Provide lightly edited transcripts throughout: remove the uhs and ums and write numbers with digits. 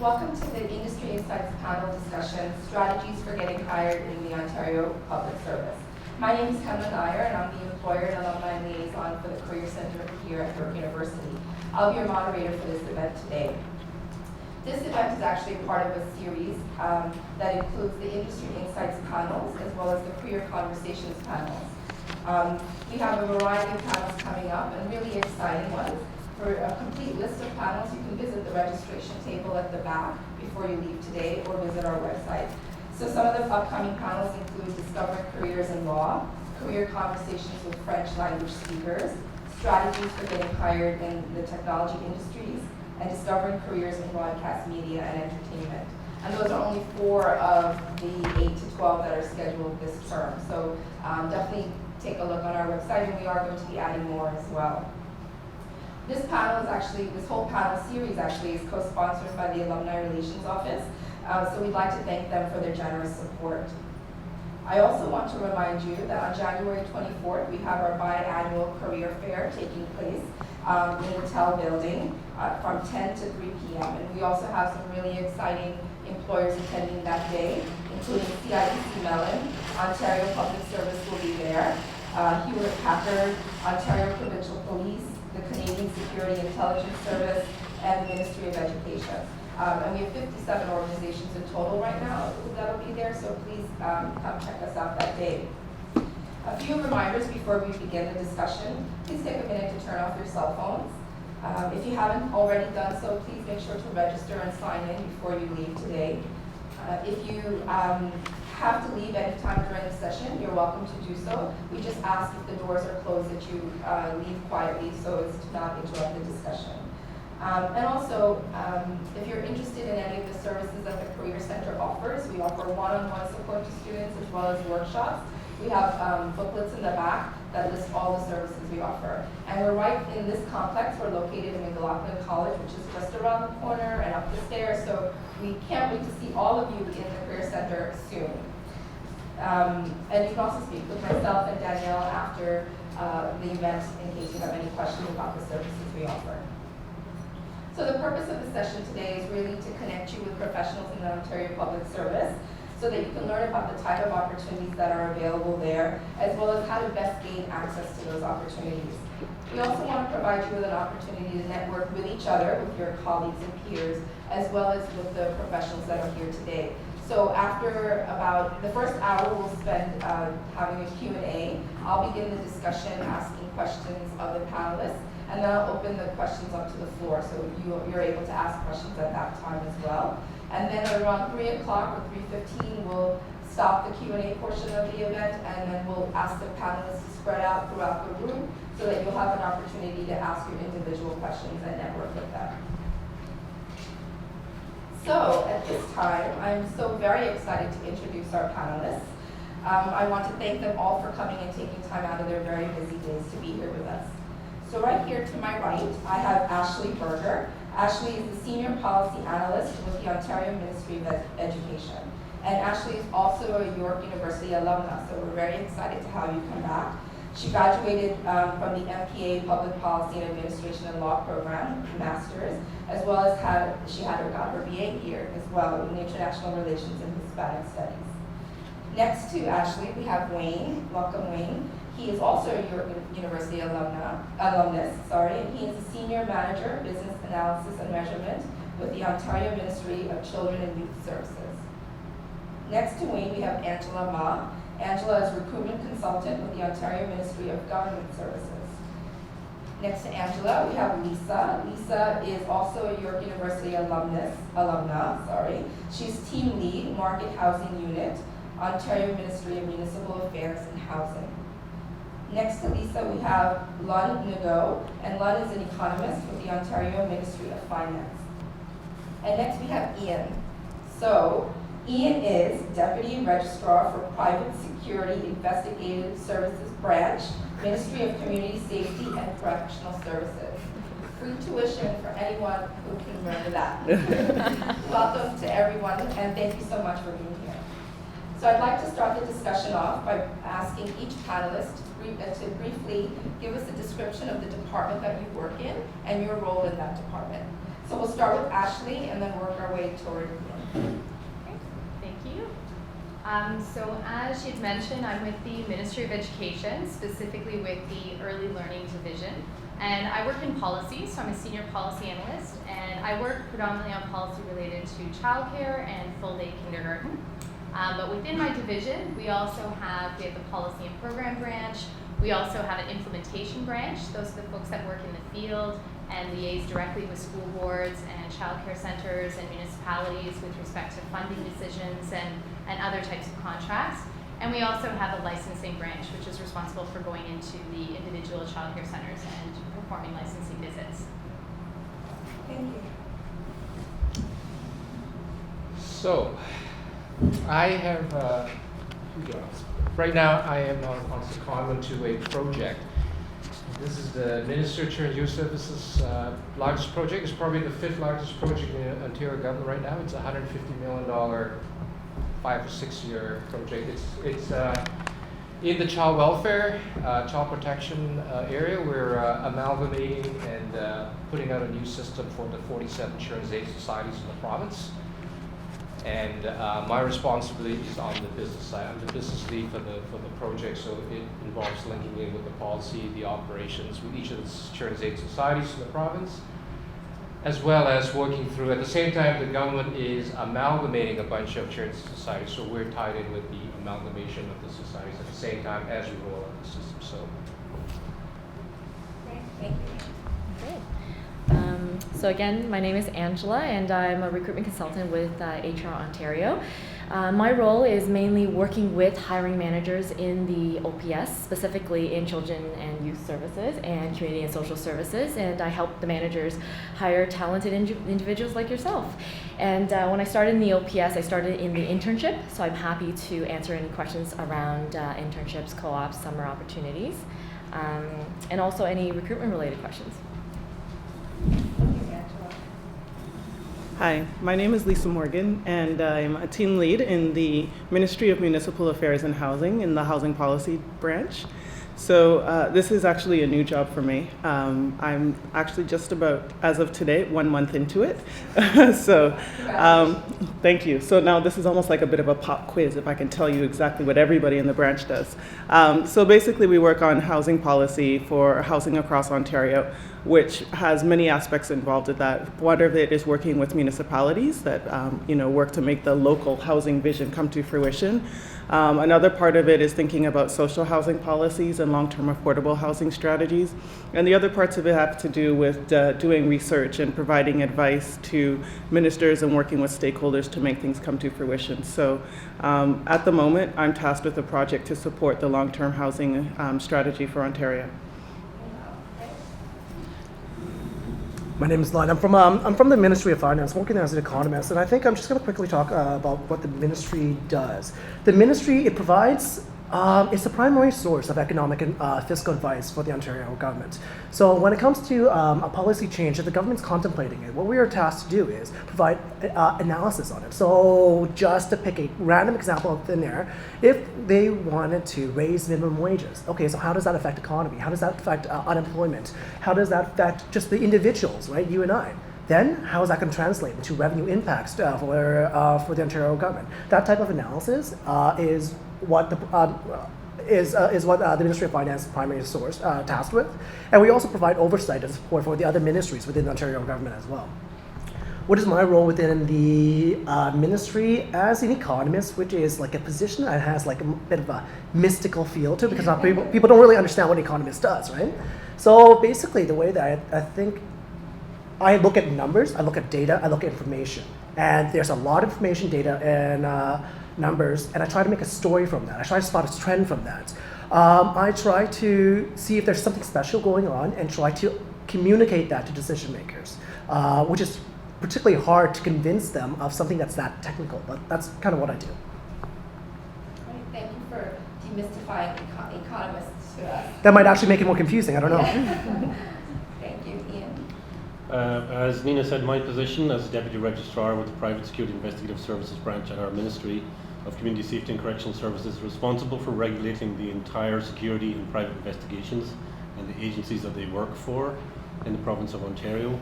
Welcome to the Industry Insights panel discussion, Strategies for Getting Hired in the Ontario Public Service. My name is Helen Iyer, and I'm the Employer and Alumni Liaison for the Career Center here at York University. I'll be your moderator for this event today. This event is actually part of a series that includes the Industry Insights panels as well as the Career Conversations panels. We have a variety of panels coming up and really exciting ones. For a complete list of panels, you can visit the registration table at the back before you leave today or visit our website. So some of the upcoming panels include Discovering Careers in Law, Career Conversations with French language speakers, Strategies for Getting Hired in the Technology Industries, and Discovering Careers in Broadcast Media and Entertainment. And those are only 4 of the 8 to 12 that are scheduled this term. So definitely take a look on our website, and we are going to be adding more as well. This whole panel series is co-sponsored by the Alumni Relations Office, so we'd like to thank them for their generous support. I also want to remind you that on January 24th, we have our biannual career fair taking place in the TEL building from 10 to 3 p.m. And we also have some really exciting employers attending that day, including CIBC Mellon, Ontario Public Service will be there, Hewlett Packard, Ontario Provincial Police, the Canadian Security Intelligence Service, and the Ministry of Education. And we have 57 organizations in total right now that will be there, so please come check us out that day. A few reminders before we begin the discussion. Please take a minute to turn off your cell phones. If you haven't already done so, please make sure to register and sign in before you leave today. If you have to leave any time during the session, you're welcome to do so. We just ask if the doors are closed that you leave quietly so as to not interrupt the discussion. And also, if you're interested in any of the services that the Career Center offers, we offer one-on-one support to students as well as workshops. We have booklets in the back that list all the services we offer. And we're right in this complex. We're located in McLaughlin College, which is just around the corner and up the stairs. So we can't wait to see all of you in the Career Center soon. And you can also speak with myself and Danielle after the event in case you have any questions about the services we offer. So the purpose of the session today is really to connect you with professionals in the Ontario Public Service so that you can learn about the type of opportunities that are available there, as well as how to best gain access to those opportunities. We also want to provide you with an opportunity to network with each other, with your colleagues and peers, as well as with the professionals that are here today. So after about the first hour, we'll spend having a Q&A. I'll begin the discussion asking questions of the panelists, and then I'll open the questions up to the floor, so you're able to ask questions at that time as well. And then around 3 o'clock or 3:15, we'll stop the Q&A portion of the event, and then we'll ask the panelists to spread out throughout the room so that you'll have an opportunity to ask your individual questions and network with them. So at this time, I'm so very excited to introduce our panelists. I want to thank them all for coming and taking time out of their very busy days to be here with us. So right here to my right, I have Ashley Berger. Ashley is the Senior Policy Analyst with the Ontario Ministry of Education. And Ashley is also a York University alumna, so we're very excited to have you come back. She graduated from the MPA Public Policy and Administration and Law program, Master's, as well as got her BA here as well in International Relations and Hispanic Studies. Next to Ashley, we have Wayne. Welcome, Wayne. He is also a York University alumnus, and he is a Senior Manager of Business Analysis and Measurement with the Ontario Ministry of Children and Youth Services. Next to Wayne, we have Angela Ma. Angela is Recruitment Consultant with the Ontario Ministry of Government Services. Next to Angela, we have Lisa. Lisa is also a York University alumna. She's Team Lead, Market Housing Unit, Ontario Ministry of Municipal Affairs and Housing. Next to Lisa, we have Luan, and Luan is an economist with the Ontario Ministry of Finance. And next we have Ian. So, Ian is Deputy Registrar for Private Security Investigative Services Branch, Ministry of Community Safety and Correctional Services. Free tuition for anyone who can remember that. Welcome to everyone, and thank you so much for being here. So I'd like to start the discussion off by asking each panelist to briefly give us a description of the department that you work in and your role in that department. So we'll start with Ashley and then work our way toward Ian. Okay, thank you. So as she's mentioned, I'm with the Ministry of Education, specifically with the Early Learning Division. And I work in policy, so I'm a senior policy analyst, and I work predominantly on policy related to childcare and full-day kindergarten. But within my division, we have the policy and program branch. We also have an implementation branch. Those are the folks that work in the field and liaise directly with school boards and childcare centers and municipalities with respect to funding decisions and other types of contracts. And we also have a licensing branch, which is responsible for going into the individual childcare centers and performing licensing visits. Thank you. So, I have two jobs. Right now, I am on secondment to a project. This is the Minister of Children and Youth Services largest project. It's probably the 5th largest project in the Ontario government right now. It's a $150 million 5 or 6 year project. It's in the child welfare, child protection area. We're amalgamating and putting out a new system for the 47 children's aid societies in the province. And my responsibility is on the business side. I'm the business lead for the project, so it involves linking in with the policy, the operations with each of the children's aid societies in the province, as well as working through. At the same time, the government is amalgamating a bunch of children's societies, so we're tied in with the amalgamation of the societies at the same time as we roll out the system. So, Great, thank you. Okay. So again, my name is Angela, and I'm a recruitment consultant with HR Ontario. My role is mainly working with hiring managers in the OPS, specifically in children and youth services and community and social services, and I help the managers hire talented individuals like yourself. And when I started in the OPS, I started in the internship, so I'm happy to answer any questions around internships, co-ops, summer opportunities, and also any recruitment-related questions. Hi, my name is Lisa Morgan, and I'm a team lead in the Ministry of Municipal Affairs and Housing in the Housing Policy branch. So this is actually a new job for me. I'm actually just about, as of today, 1 month into it. So thank you. So now this is almost like a bit of a pop quiz, if I can tell you exactly what everybody in the branch does. So basically we work on housing policy for housing across Ontario, which has many aspects involved with that. One of it is working with municipalities that work to make the local housing vision come to fruition. Another part of it is thinking about social housing policies and long-term affordable housing strategies. And the other parts of it have to do with doing research and providing advice to ministers and working with stakeholders to make things come to fruition. So at the moment, I'm tasked with a project to support the long-term housing strategy for Ontario. My name is Luan. I'm from the Ministry of Finance, working there as an economist, and I think I'm just going to quickly talk about what the ministry does. The ministry, it provides, it's the primary source of economic and fiscal advice for the Ontario government. So when it comes to a policy change, if the government's contemplating it, what we are tasked to do is provide analysis on it. So just to pick a random example of thin air, if they wanted to raise minimum wages, okay, so how does that affect economy? How does that affect unemployment? How does that affect just the individuals, right, you and I? Then how is that going to translate into revenue impacts for the Ontario government? That type of analysis is what the Ministry of Finance primary source tasked with, and we also provide oversight and support for the other ministries within the Ontario government as well. What is my role within the ministry as an economist, which is like a position that has like a bit of a mystical feel to it, because people don't really understand what an economist does, right? So basically the way that I think I look at numbers, I look at data, I look at information, and there's a lot of information, data, and numbers, and I try to make a story from that. I try to spot a trend from that. I try to see if there's something special going on and try to communicate that to decision makers, which is particularly hard to convince them of something that's that technical, but that's kind of what I do. Great, thank you for demystifying economists to us. That might actually make it more confusing, I don't know. Thank you, Ian. As Nina said, my position as Deputy Registrar with the Private Security Investigative Services branch at our Ministry of Community Safety and Correctional Services is responsible for regulating the entire security and private investigations and the agencies that they work for in the province of Ontario.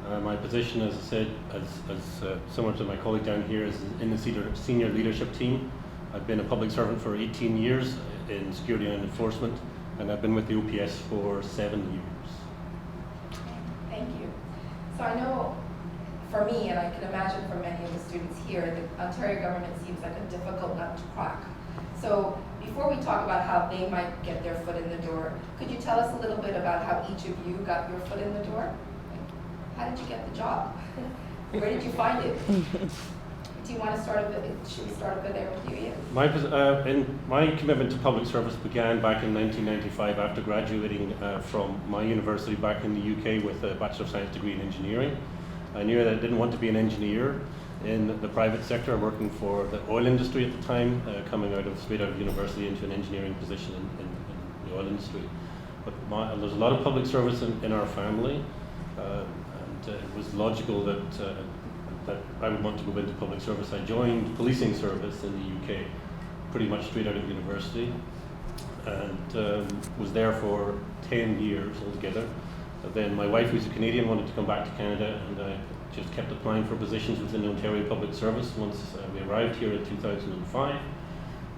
My position, as I said, as similar to my colleague down here, is in the senior leadership team. I've been a public servant for 18 years in security and enforcement, and I've been with the OPS for 7 years. Thank you. So I know for me, and I can imagine for many of the students here, the Ontario government seems like a difficult nut to crack. So before we talk about how they might get their foot in the door, could you tell us a little bit about how each of you got your foot in the door? How did you get the job? Where did you find it? Do you want to start should we start over there with you, Ian? My commitment to public service began back in 1995 after graduating from my university back in the UK with a Bachelor of Science degree in engineering. I knew that I didn't want to be an engineer in the private sector, working for the oil industry at the time, coming straight out of university into an engineering position in the oil industry. But there's a lot of public service in our family, and it was logical that I would want to go into public service. I joined policing service in the UK pretty much straight out of university, and was there for 10 years altogether. Then my wife, who's a Canadian, wanted to come back to Canada, and I just kept applying for positions within the Ontario Public Service. Once we arrived here in 2005,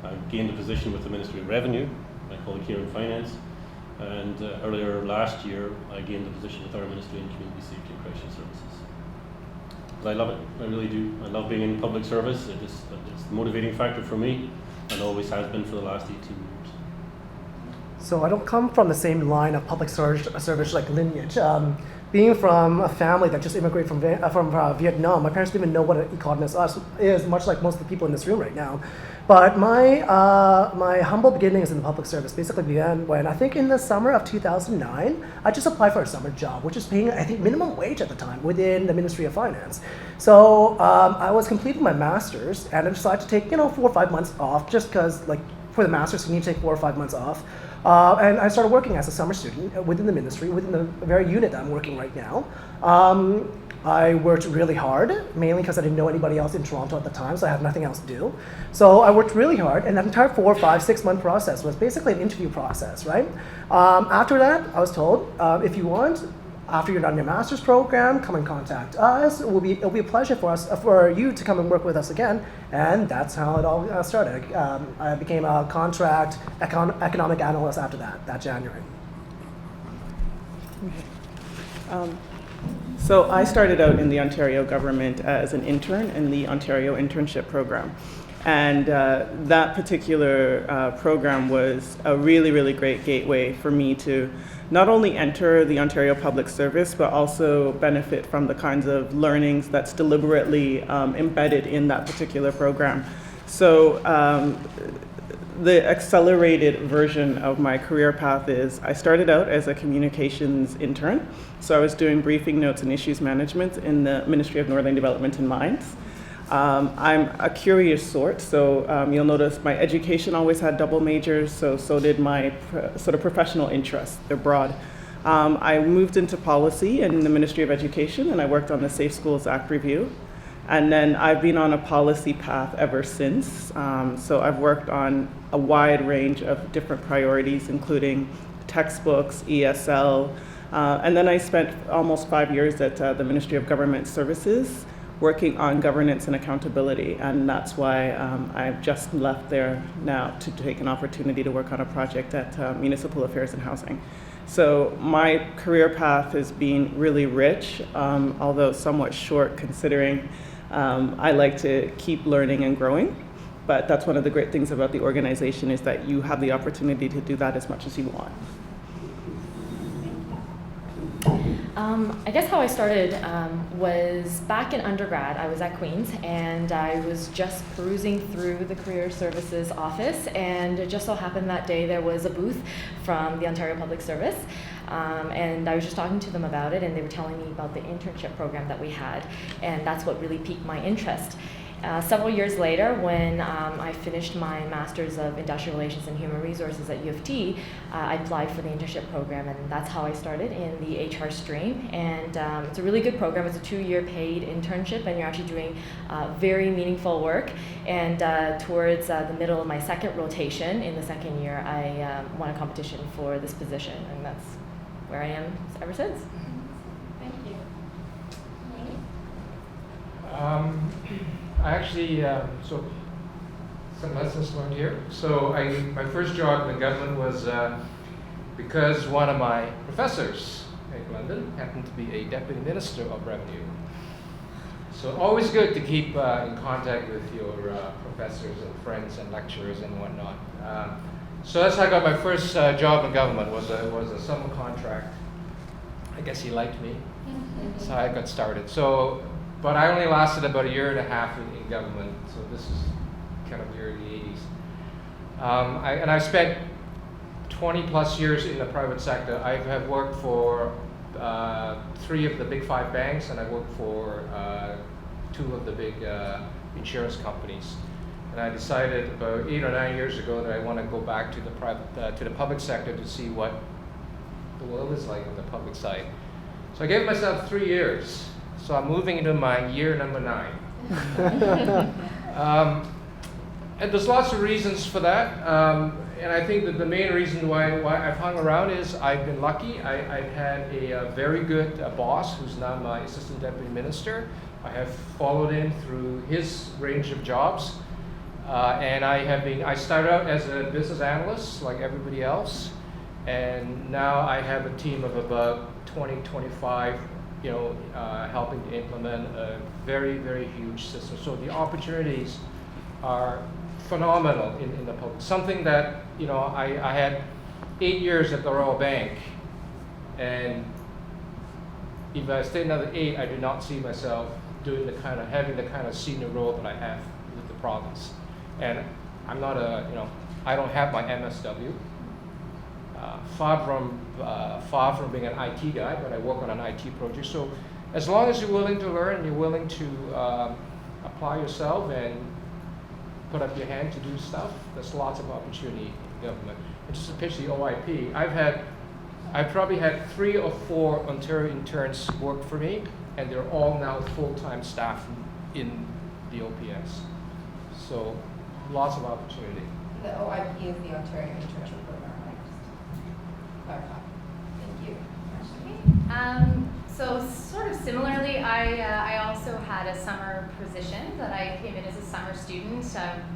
I gained a position with the Ministry of Revenue, my colleague here in Finance, and earlier last year I gained a position with our Ministry in Community Safety and Correctional Services. But I love it, I really do. I love being in public service. It's the motivating factor for me, and always has been for the last 18 years. So I don't come from the same line of public service like lineage. Being from a family that just immigrated from Vietnam, my parents didn't even know what an economist is, much like most of the people in this room right now. But my humble beginnings in the public service basically began when, I think in the summer of 2009, I just applied for a summer job, which was paying, I think, minimum wage at the time within the Ministry of Finance. So I was completing my master's, and I decided to take 4 or 5 months off, just because like for the master's you need to take 4 or 5 months off. And I started working as a summer student within the ministry, within the very unit that I'm working right now. I worked really hard, mainly because I didn't know anybody else in Toronto at the time, so I had nothing else to do. So I worked really hard, and that entire 4, 5, 6 month process was basically an interview process, right? After that, I was told, if you want, after you're done your master's program, come and contact us. It'll be a pleasure for you to come and work with us again. And that's how it all started. I became a contract economic analyst after that January. So I started out in the Ontario government as an intern in the Ontario internship program. And that particular program was a really, really great gateway for me to not only enter the Ontario Public Service, but also benefit from the kinds of learnings that's deliberately embedded in that particular program. So the accelerated version of my career path is I started out as a communications intern. So I was doing briefing notes and issues management in the Ministry of Northern Development and Mines. I'm a curious sort, so you'll notice my education always had double majors, so did my sort of professional interests. They're broad. I moved into policy in the Ministry of Education, and I worked on the Safe Schools Act review. And then I've been on a policy path ever since. So I've worked on a wide range of different priorities, including textbooks, ESL, and then I spent almost 5 years at the Ministry of Government Services, working on governance and accountability, and that's why I've just left there now to take an opportunity to work on a project at Municipal Affairs and Housing. So my career path has been really rich, although somewhat short considering I like to keep learning and growing, but that's one of the great things about the organization is that you have the opportunity to do that as much as you want. I guess how I started was back in undergrad. I was at Queen's, and I was just perusing through the Career Services office, and it just so happened that day there was a booth from the Ontario Public Service, and I was just talking to them about it, and they were telling me about the internship program that we had, and that's what really piqued my interest. Several years later, when I finished my Master's of Industrial Relations and Human Resources at U of T, I applied for the internship program, and that's how I started in the HR stream. And it's a really good program. It's a 2-year paid internship, and you're actually doing very meaningful work. And towards the middle of my second rotation, in the second year, I won a competition for this position, and that's where I am ever since. Thank you. I actually, so some lessons learned here. So my first job in the government was because one of my professors at London happened to be a deputy minister of revenue. So always good to keep in contact with your professors and friends and lecturers and whatnot. So that's how I got my first job in government, was a summer contract. I guess he liked me. That's how I got started. So, but I only lasted about a year and a half in government, so this is kind of the early 80s. And I spent 20 plus years in the private sector. I have worked for 3 of the big 5 banks, and I worked for 2 of the big insurance companies. And I decided about 8 or 9 years ago that I want to go back to the public sector to see what the world is like on the public side. So I gave myself 3 years. So I'm moving into my year number 9. And there's lots of reasons for that. And I think that the main reason why I've hung around is I've been lucky. I've had a very good boss who's now my assistant deputy minister. I have followed him through his range of jobs. And I started out as a business analyst like everybody else. And now I have a team of about 20, 25, helping to implement a very, very huge system. So the opportunities are phenomenal in the public. Something that, I had 8 years at the Royal Bank, and if I stayed another 8, I do not see myself having the kind of senior role that I have with the province. And I'm not I don't have my MSW. Far from being an IT guy, but I work on an IT project. So as long as you're willing to learn and you're willing to apply yourself and put up your hand to do stuff, there's lots of opportunity in government. And just to pitch the OIP, I've probably had 3 or 4 Ontario interns work for me, and they're all now full-time staff in the OPS. So lots of opportunity. The OIP is the Ontario Internship Program, right? Just clarify. Thank you. So sort of similarly, I also had a summer position that I came in as a summer student.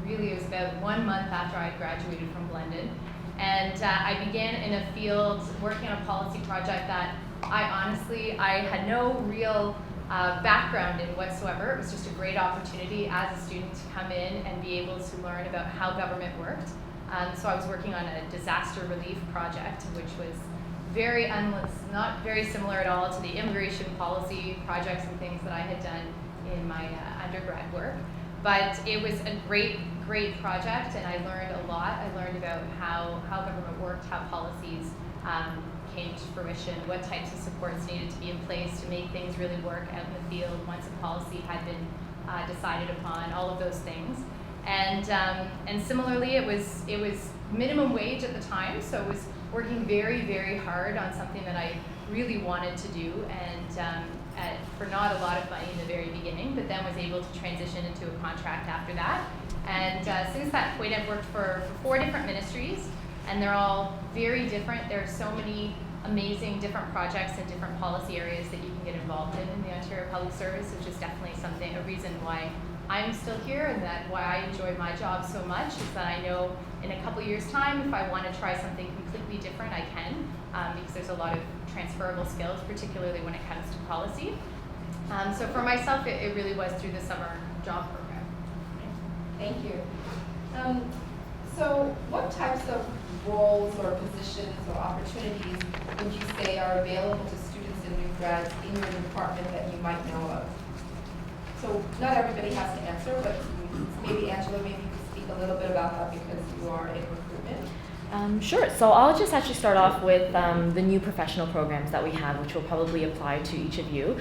Really, it was about 1 month after I graduated from Blended. And I began in a field working on a policy project that I had no real background in whatsoever. It was just a great opportunity as a student to come in and be able to learn about how government worked. So I was working on a disaster relief project, which was not very similar at all to the immigration policy projects and things that I had done in my undergrad work. But it was a great project, and I learned a lot. I learned about how government worked, how policies came to fruition, what types of supports needed to be in place to make things really work out in the field once a policy had been decided upon, all of those things. And similarly, it was minimum wage at the time, so it was working very, very hard on something that I really wanted to do, and for not a lot of money in the very beginning, but then was able to transition into a contract after that. And since that point, I've worked for 4 different ministries, and they're all very different. There are so many amazing different projects and different policy areas that you can get involved in the Ontario Public Service, which is definitely a reason why I'm still here, and that why I enjoy my job so much is that I know in a couple years' time, if I want to try something completely different, I can, because there's a lot of transferable skills, particularly when it comes to policy. So for myself, it really was through the summer job program. Thank you. So what types of roles or positions or opportunities would you say are available to students and new grads in your department that you might know of? So not everybody has to answer, but maybe Angela, maybe you could speak a little bit about that because you are in recruitment. Sure. So I'll just actually start off with the new professional programs that we have, which will probably apply to each of you.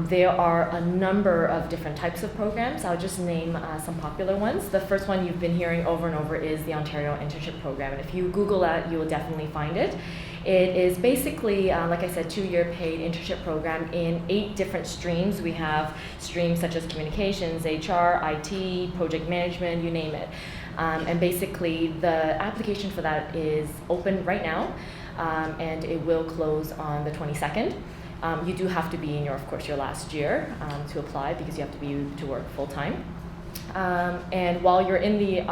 There are a number of different types of programs. I'll just name some popular ones. The first one you've been hearing over and over is the Ontario Internship Program. And if you Google that, you will definitely find it. It is basically, like I said, 2-year paid internship program in 8 different streams. We have streams such as communications, HR, IT, project management, you name it. And basically, the application for that is open right now, and it will close on the 22nd. You do have to be in of course, your last year to apply because you have to be to work full time. And while you're in the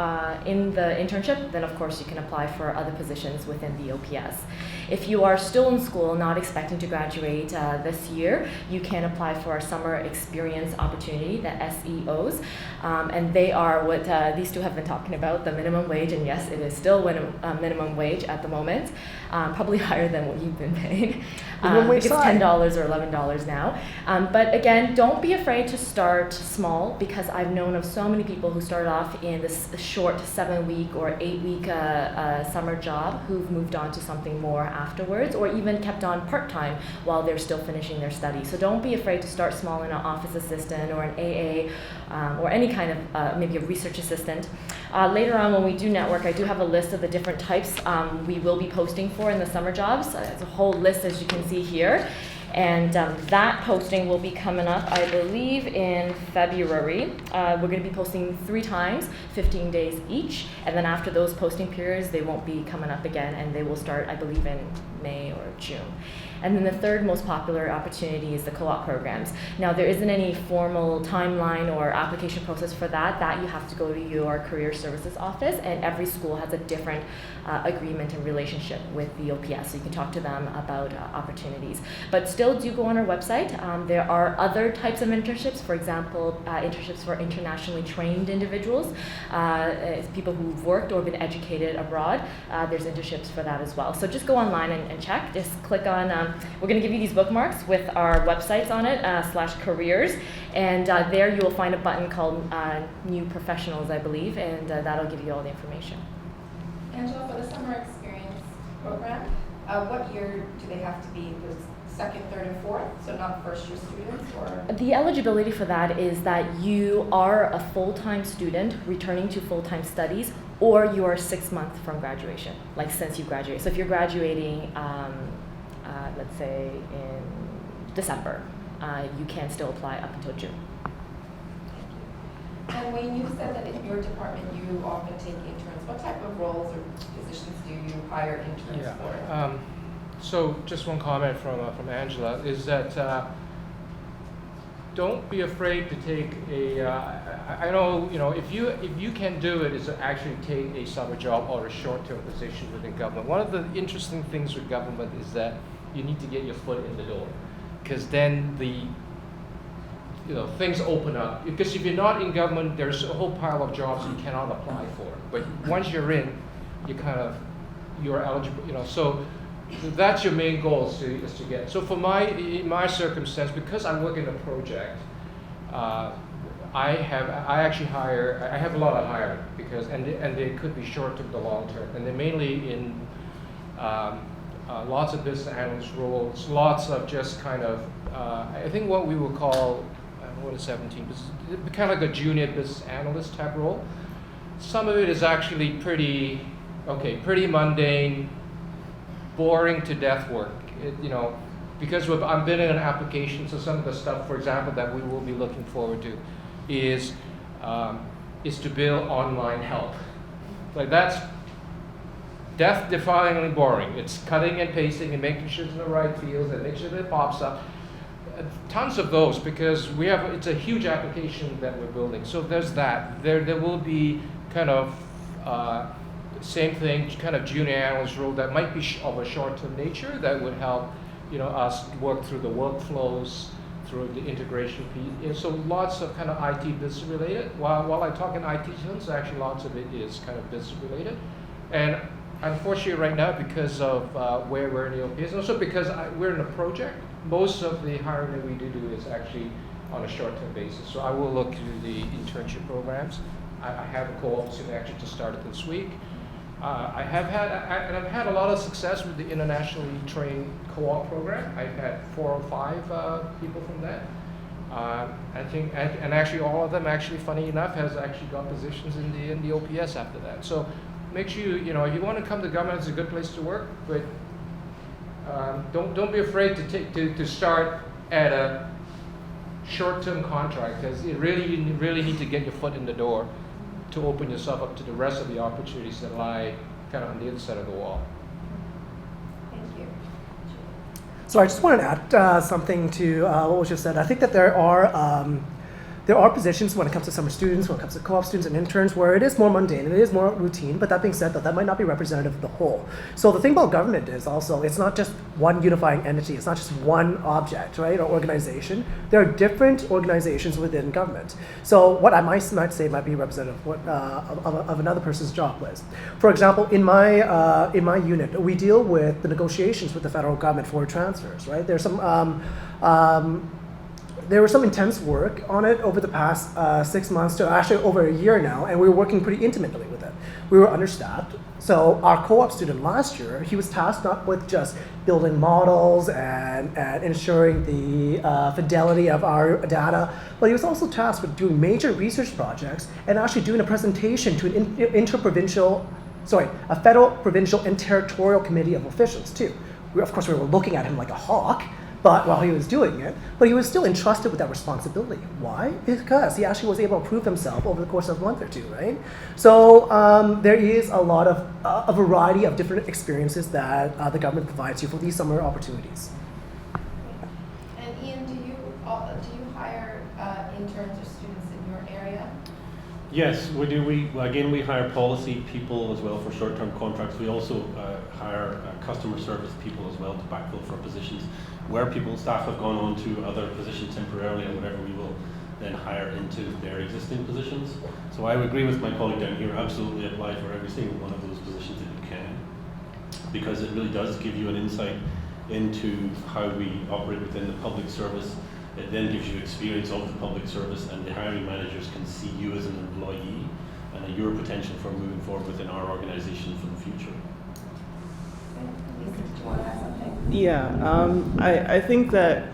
internship, then of course you can apply for other positions within the OPS. If you are still in school, not expecting to graduate this year, you can apply for our summer experience opportunity, the SEOs, and they are what these two have been talking about, the minimum wage, and yes, it is still minimum wage at the moment, probably higher than what you've been paid. Minimum wage it's side. $10 or $11 now. But again, don't be afraid to start small, because I've known of so many people who started off in this short 7-week or 8-week summer job who've moved on to something more afterwards, or even kept on part-time while they're still finishing their studies. So don't be afraid to start small in an office assistant or an AA or any kind of maybe a research assistant. Later on when we do network, I do have a list of the different types we will be posting for in the summer jobs. It's a whole list, as you can see here. And that posting will be coming up, I believe, in February. We're going to be posting 3 times, 15 days each. And then after those posting periods, they won't be coming up again, and they will start, I believe, in May or June. And then the third most popular opportunity is the co-op programs. Now, there isn't any formal timeline or application process for that. That you have to go to your career services office, and every school has a different agreement and relationship with the OPS, so you can talk to them about opportunities. But still do go on our website. There are other types of internships, for example, internships for internationally trained individuals, people who've worked or been educated abroad. There's internships for that as well. So just go online and check. Just click on, we're going to give you these bookmarks with our websites on it, /careers, and there you will find a button called New Professionals, I believe, and that'll give you all the information. Angela, for the summer experience program, what year do they have to be? The second, third, and fourth? So not first-year students, or? The eligibility for that is that you are a full-time student returning to full-time studies, or you are 6 months from graduation, like since you graduate. So if you're graduating, let's say in December, you can still apply up until June. And when you said that in your department you often take interns, what type of roles or positions do you hire interns for? So just one comment from Angela is that don't be afraid to take a. I know if you can do it, is to actually take a summer job or a short-term position within government. One of the interesting things with government is that you need to get your foot in the door, because then things open up. Because if you're not in government, there's a whole pile of jobs you cannot apply for. But once you're in, you're eligible. So that's your main goal is to get. So for in my circumstance, because I work in a project, I have a lot of hiring and they could be short term to long term, and they're mainly in lots of business analyst roles, lots of just kind of I think what we would call. What is 17? Kind of like a junior business analyst type role. Some of it is actually pretty mundane, boring to death work. Because I'm building an application, so some of the stuff, for example, that we will be looking forward to is to build online help. Like that's death-defyingly boring. It's cutting and pasting and making sure it's in the right fields and make sure that it pops up. Tons of those, because it's a huge application that we're building. So there's that. There will be kind of same thing, kind of junior analyst role that might be of a short-term nature that would help us work through the workflows, through the integration piece. So lots of kind of IT business related. While I talk in IT terms, actually lots of it is kind of business related. And unfortunately right now, because of where we're in the OPS, and also because we're in a project, most of the hiring that we do is actually on a short-term basis. So I will look through the internship programs. I have a co-op soon actually to start this week. I've had a lot of success with the internationally trained co-op program. I've had 4 or 5 people from that. I think, and actually all of them, actually funny enough, has actually got positions in the OPS after that. So make sure if you want to come to government, it's a good place to work, but don't be afraid to start at a short-term contract, because you really need to get your foot in the door to open yourself up to the rest of the opportunities that lie kind of on the other side of the wall. Thank you. So I just wanted to add something to what was just said. I think that there are positions when it comes to summer students, when it comes to co-op students and interns, where it is more mundane, it is more routine, but that being said, that might not be representative of the whole. So the thing about government is also, it's not just one unifying entity, it's not just one object, right, or organization. There are different organizations within government. So what I might say might be representative of another person's job list. For example, in my unit, we deal with the negotiations with the federal government for transfers, right? There's some, there was some intense work on it over the past 6 months to actually over a year now, and we were working pretty intimately with it. We were understaffed. So our co-op student last year, he was tasked not with just building models and ensuring the fidelity of our data, but he was also tasked with doing major research projects and actually doing a presentation to a federal, provincial, and territorial committee of officials too. Of course, we were looking at him like a hawk, but while he was doing it, but he was still entrusted with that responsibility. Why? Because he actually was able to prove himself over the course of a month or two, right? So there is a lot of a variety of different experiences that the government provides you for these summer opportunities. And Ian, do you hire interns or students in your area? Yes, we do. We hire policy people as well for short-term contracts. We also hire customer service people as well to backfill for positions where staff have gone on to other positions temporarily or whatever. We will then hire into their existing positions. So I would agree with my colleague down here. Absolutely apply for every single one of those positions that you can, because it really does give you an insight into how we operate within the public service. It then gives you experience of the public service, and the hiring managers can see you as an employee and your potential for moving forward within our organization for the future. Lisa, did you want to add something? Yeah, I think that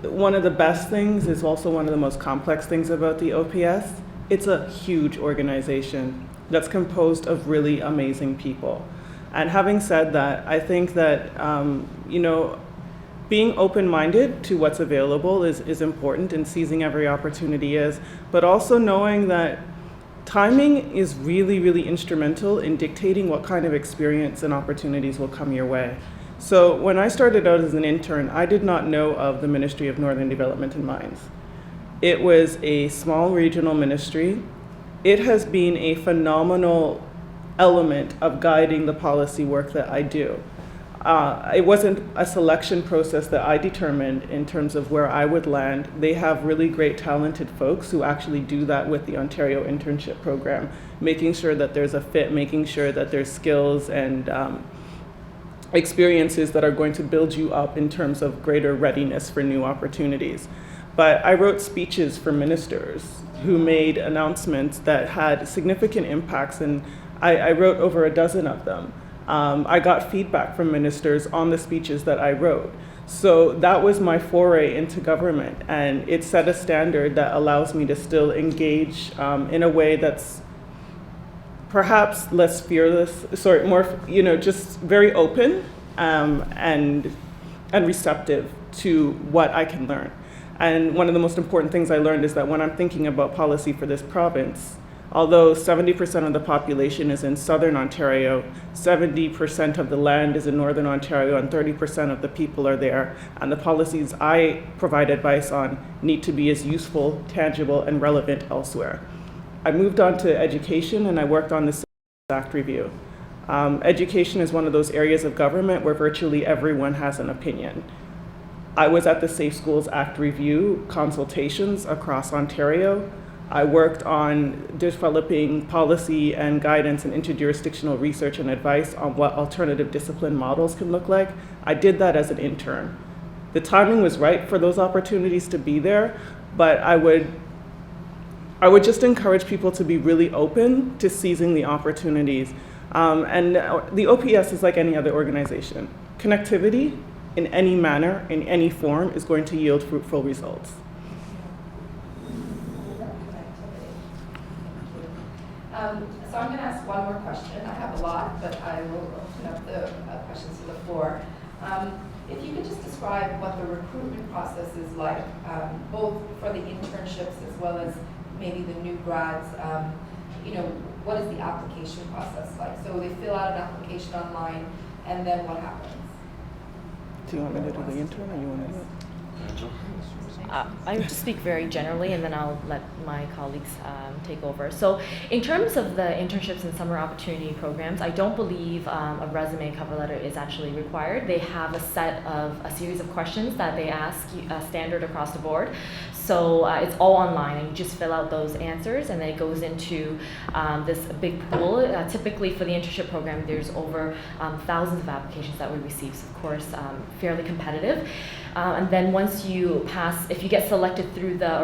one of the best things is also one of the most complex things about the OPS. It's a huge organization that's composed of really amazing people. And having said that, I think that, being open-minded to what's available is important, and seizing every opportunity is, but also knowing that timing is really, really instrumental in dictating what kind of experience and opportunities will come your way. So when I started out as an intern, I did not know of the Ministry of Northern Development and Mines. It was a small regional ministry. It has been a phenomenal element of guiding the policy work that I do. It wasn't a selection process that I determined in terms of where I would land. They have really great, talented folks who actually do that with the Ontario internship program, making sure that there's a fit, making sure that there's skills and experiences that are going to build you up in terms of greater readiness for new opportunities. But I wrote speeches for ministers who made announcements that had significant impacts, and I wrote over a dozen of them. I got feedback from ministers on the speeches that I wrote. So that was my foray into government, and it set a standard that allows me to still engage in a way that's perhaps less fearless, more, just very open and receptive to what I can learn. And one of the most important things I learned is that when I'm thinking about policy for this province, although 70% of the population is in southern Ontario, 70% of the land is in northern Ontario, and 30% of the people are there. And the policies I provide advice on need to be as useful, tangible, and relevant elsewhere. I moved on to education, and I worked on the Safe Schools Act review. Education is one of those areas of government where virtually everyone has an opinion. I was at the Safe Schools Act review consultations across Ontario. I worked on developing policy and guidance and interjurisdictional research and advice on what alternative discipline models can look like. I did that as an intern. The timing was right for those opportunities to be there, but I would just encourage people to be really open to seizing the opportunities. And the OPS is like any other organization. Connectivity in any manner, in any form, is going to yield fruitful results. So I'm going to ask one more question. I have a lot, but I will open up the questions to the floor. If you could just describe what the recruitment process is like, both for the internships as well as maybe the new grads, what is the application process like? So they fill out an application online, and then what happens? Do you want me to do the intern or you want to do it? Angela? I would just speak very generally, and then I'll let my colleagues take over. So in terms of the internships and summer opportunity programs, I don't believe a resume and cover letter is actually required. They have a series of questions that they ask standard across the board. So it's all online, and you just fill out those answers, and then it goes into this big pool. Typically for the internship program, there's over thousands of applications that we receive, so of course fairly competitive. And then once you pass, if you get selected through the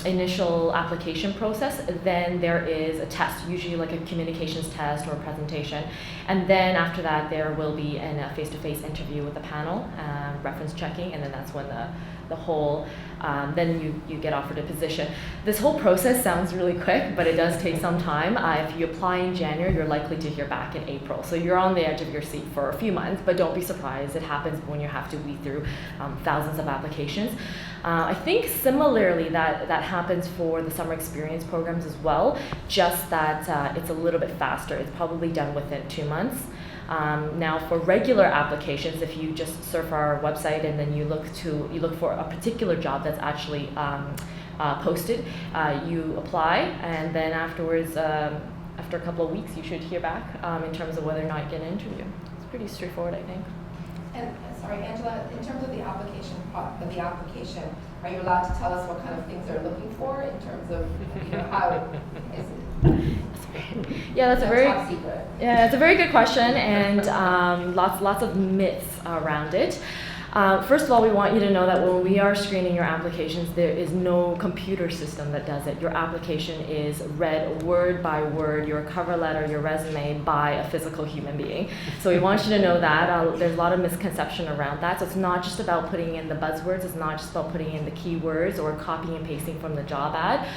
initial application process, then there is a test, usually like a communications test or a presentation. And then after that, there will be a face-to-face interview with the panel, reference checking, and then that's when the whole, then you get offered a position. This whole process sounds really quick, but it does take some time. If you apply in January, you're likely to hear back in April. So you're on the edge of your seat for a few months, but don't be surprised. It happens when you have to weed through thousands of applications. I think similarly that happens for the summer experience programs as well, just that it's a little bit faster. It's probably done within 2 months. Now for regular applications, if you just surf our website and then you look for a particular job that's actually posted, you apply, and then afterwards, after a couple of weeks, you should hear back in terms of whether or not you get an interview. It's pretty straightforward, I think. And sorry, Angela, in terms of the application, are you allowed to tell us what kind of things they're looking for in terms of, how is it? Yeah, that's top secret? Yeah, it's a very good question, and lots of myths around it. First of all, we want you to know that when we are screening your applications, there is no computer system that does it. Your application is read word by word, your cover letter, your resume, by a physical human being. So we want you to know that. There's a lot of misconception around that. So it's not just about putting in the buzzwords, it's not just about putting in the keywords or copying and pasting from the job ad.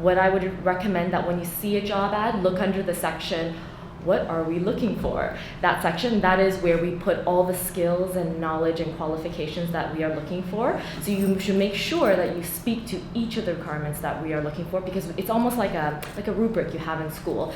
What I would recommend that when you see a job ad, look under the section, what are we looking for? That section, that is where we put all the skills and knowledge and qualifications that we are looking for. So you should make sure that you speak to each of the requirements that we are looking for, because it's almost like a rubric you have in school.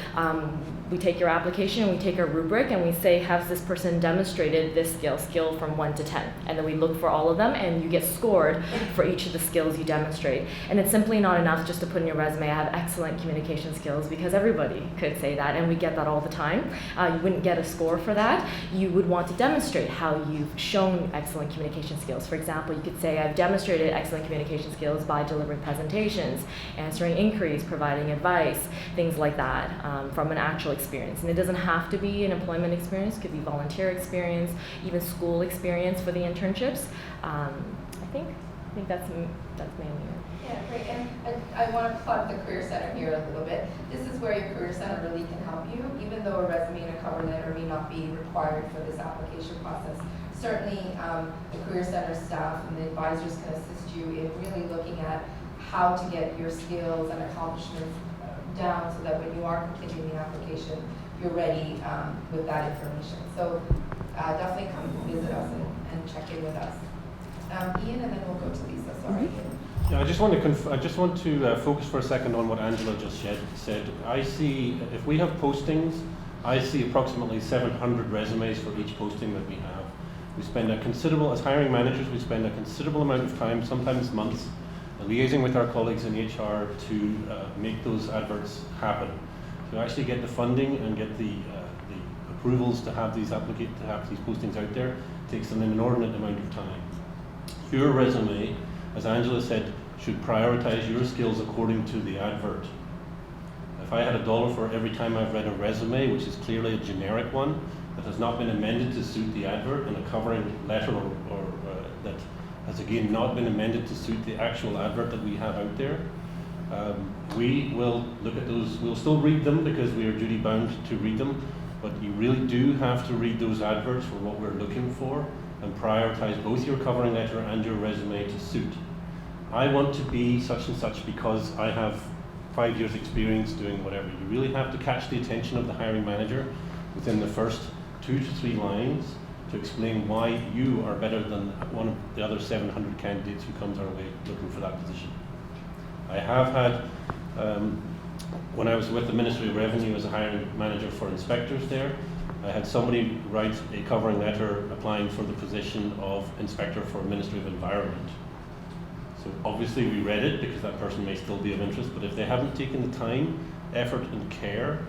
We take your application, we take a rubric, and we say, has this person demonstrated this skill from 1 to 10? And then we look for all of them, and you get scored for each of the skills you demonstrate. And it's simply not enough just to put in your resume, I have excellent communication skills, because everybody could say that, and we get that all the time. You wouldn't get a score for that. You would want to demonstrate how you've shown excellent communication skills. For example, you could say, I've demonstrated excellent communication skills by delivering presentations, answering inquiries, providing advice, things like that, from an actual experience. And it doesn't have to be an employment experience, it could be volunteer experience, even school experience for the internships. I think that's mainly it. Yeah, great. And I want to plug the Career Center here a little bit. This is where your Career Center really can help you, even though a resume and a cover letter may not be required for this application process. Certainly, the Career Center staff and the advisors can assist you in really looking at how to get your skills and accomplishments down so that when you are completing the application, you're ready with that information. So definitely come visit us and check in with us. Ian, and then we'll go to Lisa. Sorry, Ian. Yeah, I just want to focus for a second on what Angela just said. I see, if we have postings, I see approximately 700 resumes for each posting that we have. We spend as hiring managers, we spend a considerable amount of time, sometimes months, liaising with our colleagues in HR to make those adverts happen. To actually get the funding and get the approvals to have these postings out there takes an inordinate amount of time. Your resume, as Angela said, should prioritize your skills according to the advert. If I had $1 for every time I've read a resume, which is clearly a generic one, that has not been amended to suit the advert, and a covering letter or that has again not been amended to suit the actual advert that we have out there, we will look at those. We'll still read them because we are duty bound to read them, but you really do have to read those adverts for what we're looking for and prioritize both your covering letter and your resume to suit. I want to be such and such because I have 5 years experience doing whatever. You really have to catch the attention of the hiring manager within the first 2 to 3 lines to explain why you are better than one of the other 700 candidates who comes our way looking for that position. I have had, when I was with the Ministry of Revenue as a hiring manager for inspectors there, I had somebody write a covering letter applying for the position of Inspector for Ministry of Environment. So obviously we read it because that person may still be of interest, but if they haven't taken the time, effort and care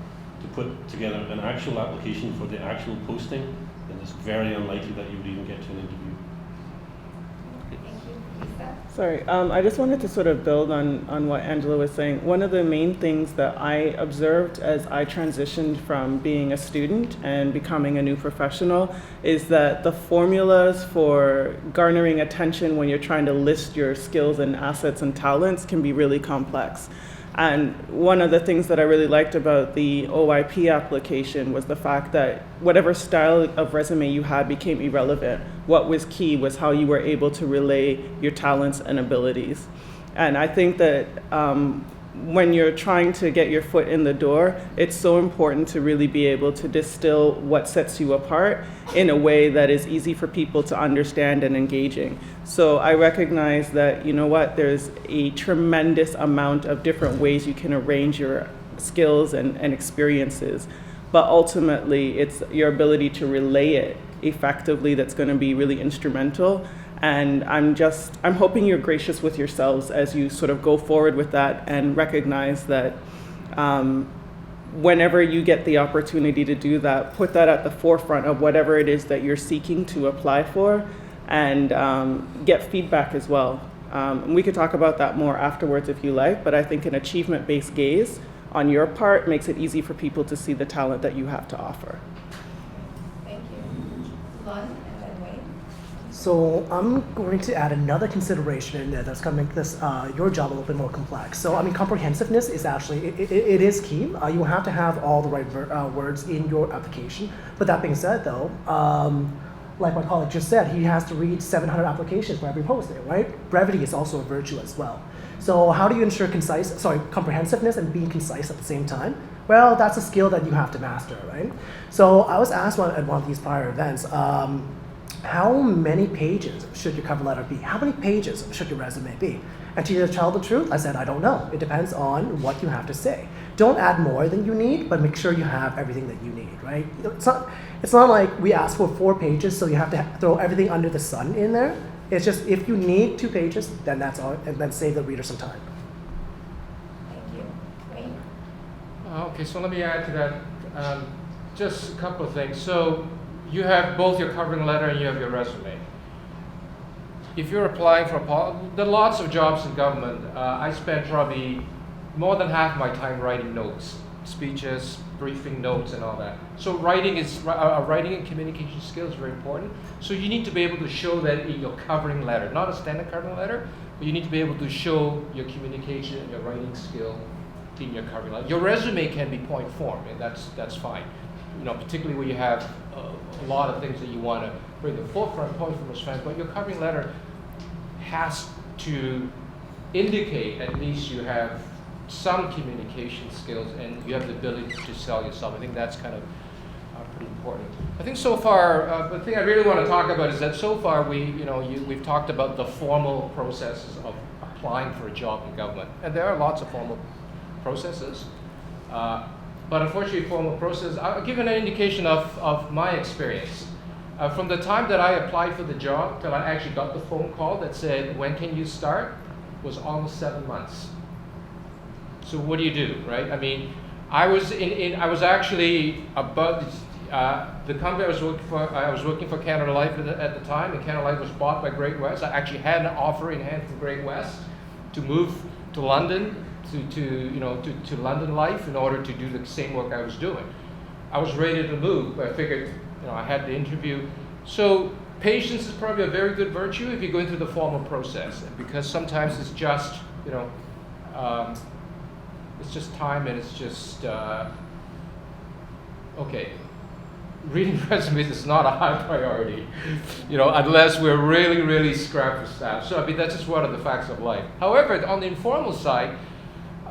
to put together an actual application for the actual posting, then it's very unlikely that you would even get to an interview. Thank you. Lisa? Sorry, I just wanted to sort of build on what Angela was saying. One of the main things that I observed as I transitioned from being a student and becoming a new professional is that the formulas for garnering attention when you're trying to list your skills and assets and talents can be really complex. And one of the things that I really liked about the OIP application was the fact that whatever style of resume you had became irrelevant. What was key was how you were able to relay your talents and abilities. And I think that when you're trying to get your foot in the door, it's so important to really be able to distill what sets you apart in a way that is easy for people to understand and engaging. So I recognize that, you know what, there's a tremendous amount of different ways you can arrange your skills and experiences, but ultimately it's your ability to relay it effectively that's going to be really instrumental. And I'm hoping you're gracious with yourselves as you sort of go forward with that and recognize that whenever you get the opportunity to do that, put that at the forefront of whatever it is that you're seeking to apply for, and get feedback as well. And we could talk about that more afterwards if you like, but I think an achievement-based gaze on your part makes it easy for people to see the talent that you have to offer. Thank you. Luan and then Wayne. So I'm going to add another consideration in there that's going to make this your job a little bit more complex. So I mean, comprehensiveness is actually it is key. You have to have all the right words in your application. But that being said, though, like my colleague just said, he has to read 700 applications for every posting, right? Brevity is also a virtue as well. So how do you ensure comprehensiveness and being concise at the same time? Well, that's a skill that you have to master, right? So I was asked at one of these prior events, how many pages should your cover letter be? How many pages should your resume be? And to tell the truth, I said, I don't know. It depends on what you have to say. Don't add more than you need, but make sure you have everything that you need, right? It's not like we asked for 4 pages, so you have to throw everything under the sun in there. It's just if you need 2 pages, then that's all, and then save the reader some time. Thank you. Wayne? Okay, so let me add to that just a couple of things. So you have both your covering letter and you have your resume. If you're applying for there are lots of jobs in government. I spend probably more than half my time writing notes, speeches, briefing notes, and all that. So writing and communication skills is very important. So you need to be able to show that in your covering letter, not a standard covering letter, but you need to be able to show your communication and your writing skill in your covering letter. Your resume can be point form, and that's fine. You know, particularly where you have a lot of things that you want to bring the forefront point from a strength, but your covering letter has to indicate at least you have some communication skills and you have the ability to sell yourself. I think that's kind of pretty important. I think so far, the thing I really want to talk about is that so far we've talked about the formal processes of applying for a job in government, and there are lots of formal processes. But unfortunately, formal process, I'll give an indication of my experience. From the time that I applied for the job till I actually got the phone call that said, when can you start, was almost 7 months. So what do you do, right? I mean, I was actually about the company I was working for Canada Life at the time, and Canada Life was bought by Great West. I actually had an offer in hand from Great West to move to London, to London Life in order to do the same work I was doing. I was ready to move, but I figured, I had the interview. So patience is probably a very good virtue if you're going through the formal process, because sometimes it's just, it's just time, and it's just, okay, reading resumes is not a high priority, unless we're really, really strapped for staff. So, I mean, that's just one of the facts of life. However, on the informal side,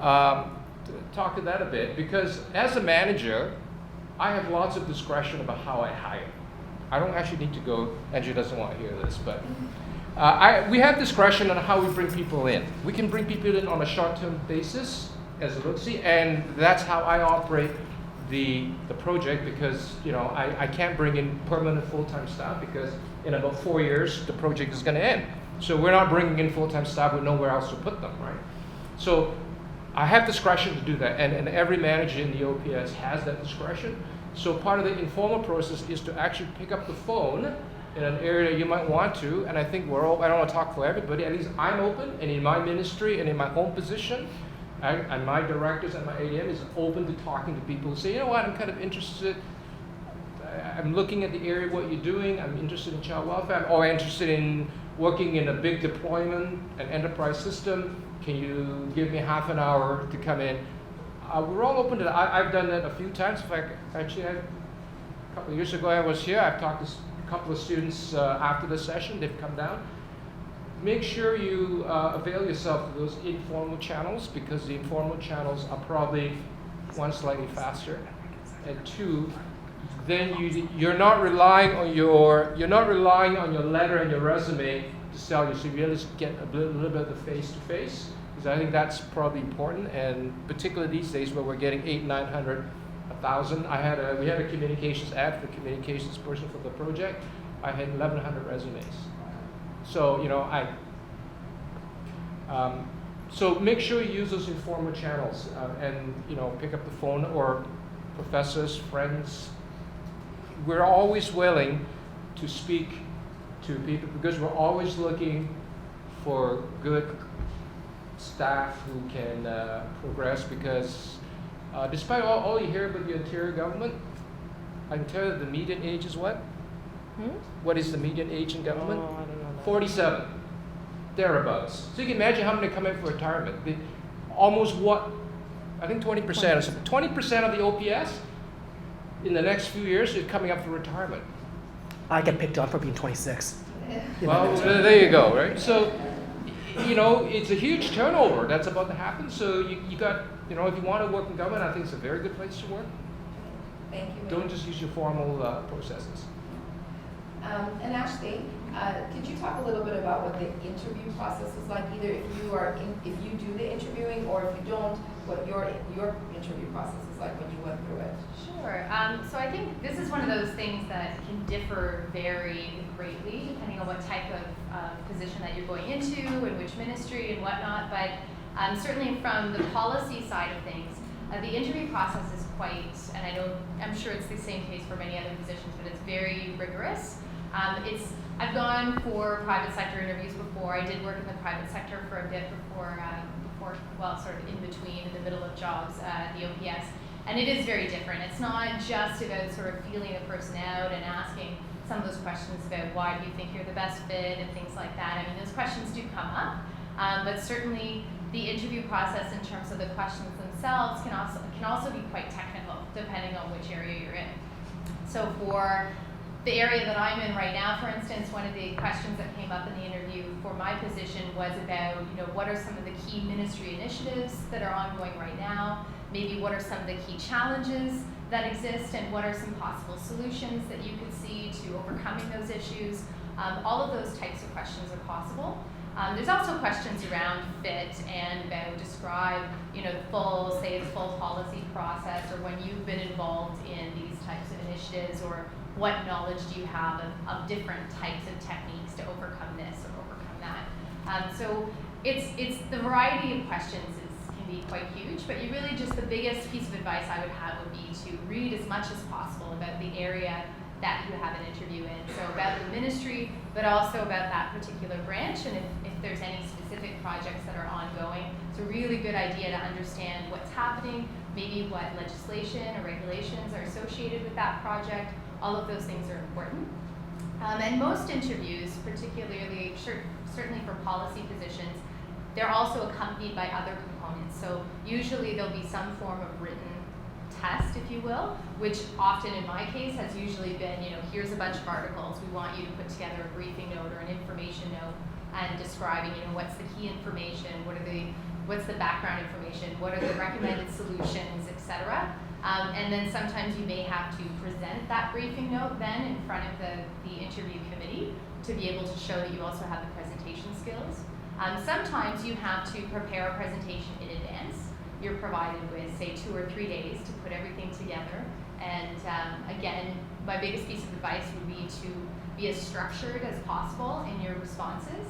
talk to that a bit, because as a manager, I have lots of discretion about how I hire. I don't actually need to go, Andrew doesn't want to hear this, but we have discretion on how we bring people in. We can bring people in on a short-term basis as a look-see, and that's how I operate the project because, you know, I can't bring in permanent full-time staff because in about 4 years, the project is going to end. So we're not bringing in full-time staff with nowhere else to put them, right? So I have discretion to do that, and every manager in the OPS has that discretion. So part of the informal process is to actually pick up the phone in an area you might want to, and I think we're all, I don't want to talk for everybody, at least I'm open, and in my ministry and in my own position, and my directors and my ADM is open to talking to people who say, you know what, I'm kind of interested, I'm looking at the area of what you're doing, I'm interested in child welfare, or I'm interested in working in a big deployment, an enterprise system, can you give me half an hour to come in? We're all open to that. I've done that a few times. In fact, actually, a couple of years ago I was here, I've talked to a couple of students after the session, they've come down. Make sure you avail yourself of those informal channels, because the informal channels are probably, one, slightly faster, and two, then you're not relying on your letter and your resume to sell you. So you really just get a little bit of the face-to-face, because I think that's probably important, and particularly these days where we're getting 800, 900, 1,000. We had a communications ad for the communications person for the project. I had 1,100 resumes. So, you know, so make sure you use those informal channels and, you know, pick up the phone, or professors, friends. We're always willing to speak to people because we're always looking for good staff who can progress, because despite all you hear about the Ontario government, I can tell you the median age is what? What is the median age in government? Oh, I don't know that. 47, thereabouts. So you can imagine how many come in for retirement. Almost what? I think 20%. 20% of the OPS in the next few years is coming up for retirement. I get picked on for being 26. Well, there you go, right? So, you know, it's a huge turnover that's about to happen. So you got, you know, if you want to work in government, I think it's a very good place to work. Thank you. Don't just use your formal processes. And Ashley, could you talk a little bit about what the interview process is like? Either if you do the interviewing, or if you don't, what your interview process is like when you went through it? Sure. So I think this is one of those things that can differ very greatly depending on what type of position that you're going into and which ministry and whatnot. But certainly from the policy side of things, the interview process is quite, and I'm sure it's the same case for many other positions, but it's very rigorous. I've gone for private sector interviews before. I did work in the private sector for a bit before, well, sort of in between, in the middle of jobs at the OPS. And it is very different. It's not just about sort of feeling the person out and asking some of those questions about why do you think you're the best fit and things like that. I mean, those questions do come up, but certainly the interview process in terms of the questions themselves can also be quite technical depending on which area you're in. So for the area that I'm in right now, for instance, one of the questions that came up in the interview for my position was about, you know, what are some of the key ministry initiatives that are ongoing right now? Maybe what are some of the key challenges that exist, and what are some possible solutions that you could see to overcoming those issues? All of those types of questions are possible. There's also questions around fit and about describe, you know, the full policy process, or when you've been involved in these types of initiatives, or what knowledge do you have of different types of techniques to overcome this or overcome that. So it's the variety of questions can be quite huge, but you really just, the biggest piece of advice I would have would be to read as much as possible about the area that you have an interview in. So about the ministry, but also about that particular branch, and if there's any specific projects that are ongoing. It's a really good idea to understand what's happening, maybe what legislation or regulations are associated with that project. All of those things are important. And most interviews, particularly, certainly for policy positions, they're also accompanied by other components. So usually there'll be some form of written test, if you will, which often in my case has usually been, you know, here's a bunch of articles. We want you to put together a briefing note or an information note and describing, you know, what's the key information, what's the background information, what are the recommended solutions, etc. And then sometimes you may have to present that briefing note then in front of the interview committee to be able to show that you also have the presentation skills. Sometimes you have to prepare a presentation in advance. you're provided with, say, 2 or 3 days to put everything together. And again, my biggest piece of advice would be to be as structured as possible in your responses.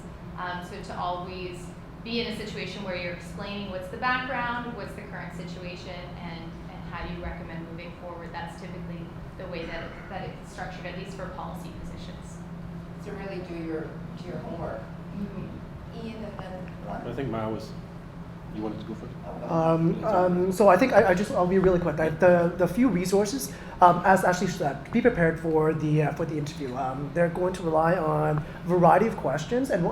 So to always be in a situation where you're explaining what's the background, what's the current situation, and how do you recommend moving forward. That's typically the way that it's structured, at least for policy positions. To really do your homework. Ian and then Luan. I think Ma was, you wanted to go first? So I think I'll be really quick. The few resources, as Ashley said, be prepared for the interview. They're going to rely on a variety of questions, and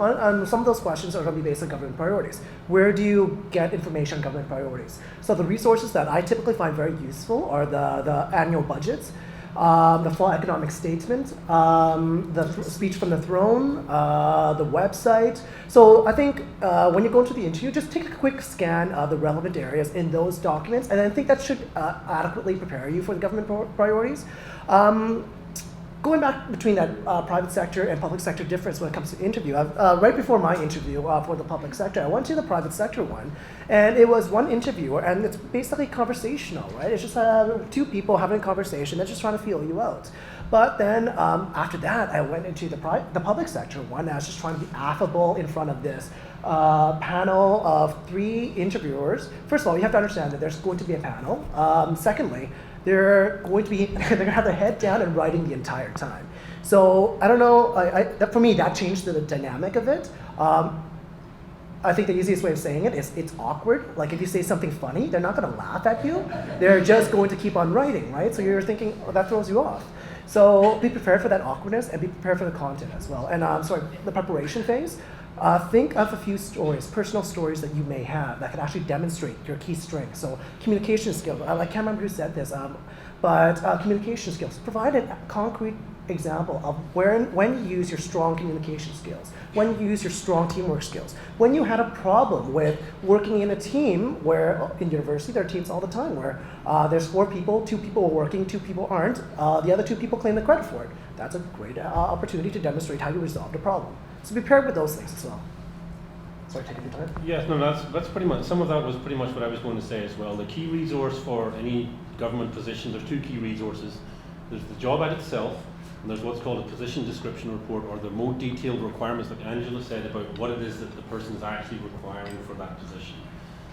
some of those questions are going to be based on government priorities. Where do you get information on government priorities? So the resources that I typically find very useful are the annual budgets, the full economic statement, the speech from the throne, the website. So I think when you go into the interview, just take a quick scan of the relevant areas in those documents, and I think that should adequately prepare you for the government priorities. Going back between that private sector and public sector difference when it comes to interview, right before my interview for the public sector, I went to the private sector one, and it was one interviewer, and it's basically conversational, right? It's just 2 people having a conversation, they're just trying to feel you out. But then after that, I went into the public sector one, and I was just trying to be affable in front of this panel of 3 interviewers. First of all, you have to understand that there's going to be a panel. Secondly, they're going to have their head down and writing the entire time. So I don't know, for me, that changed the dynamic of it. I think the easiest way of saying it is it's awkward. Like if you say something funny, they're not gonna laugh at you. They're just going to keep on writing, right? So you're thinking, oh, that throws you off. So be prepared for that awkwardness and be prepared for the content as well. And the preparation phase, think of a few stories, personal stories that you may have that could actually demonstrate your key strengths. So communication skills, I can't remember who said this, but communication skills. Provide a concrete example of when you use your strong communication skills, when you use your strong teamwork skills, when you had a problem with working in a team where, in university, there are teams all the time where there's 4 people, 2 people are working, 2 people aren't, the other 2 people claim the credit for it. That's a great opportunity to demonstrate how you resolved a problem. So be prepared with those things as well. Sorry, taking your time. Yes, no, that's pretty much, some of that was pretty much what I was going to say as well. The key resource for any government position, there's 2 key resources. There's the job ad itself, and there's what's called a position description report, or the more detailed requirements, like Angela said, about what it is that the person is actually requiring for that position.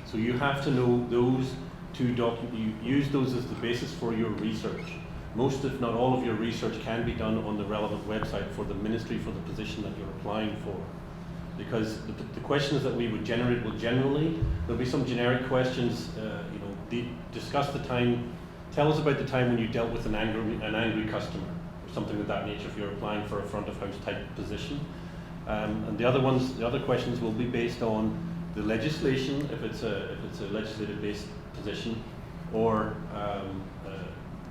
So you have to know those 2 documents, you use those as the basis for your research. Most, if not all, of your research can be done on the relevant website for the ministry for the position that you're applying for. Because the questions that we would generate will generally, there'll be some generic questions, discuss the time, tell us about the time when you dealt with an angry customer, or something of that nature if you're applying for a front of house type position. And the other questions will be based on the legislation, if it's a legislative based position, or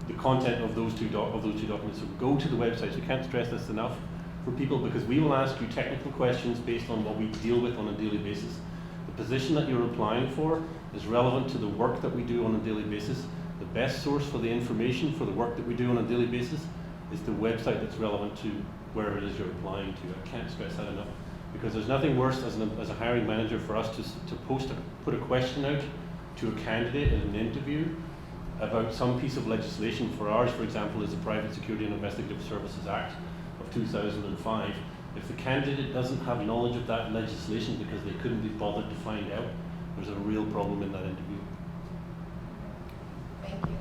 the content of those two documents. So go to the websites. We can't stress this enough for people, because we will ask you technical questions based on what we deal with on a daily basis. The position that you're applying for is relevant to the work that we do on a daily basis. The best source for the information for the work that we do on a daily basis is the website that's relevant to wherever it is you're applying to. I can't stress that enough, because there's nothing worse as a hiring manager for us to put a question out to a candidate in an interview about some piece of legislation. For ours, for example, is the Private Security and Investigative Services Act of 2005. If the candidate doesn't have knowledge of that legislation because they couldn't be bothered to find out, there's a real problem in that interview. Thank you.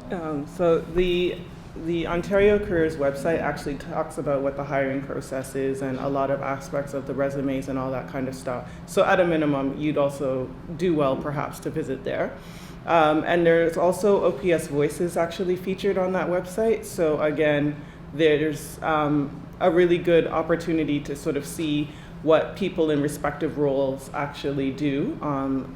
Lisa? So the Ontario Careers website actually talks about what the hiring process is and a lot of aspects of the resumes and all that kind of stuff. So at a minimum, you'd also do well perhaps to visit there. And there's also OPS Voices actually featured on that website. So again, there's a really good opportunity to sort of see what people in respective roles actually do.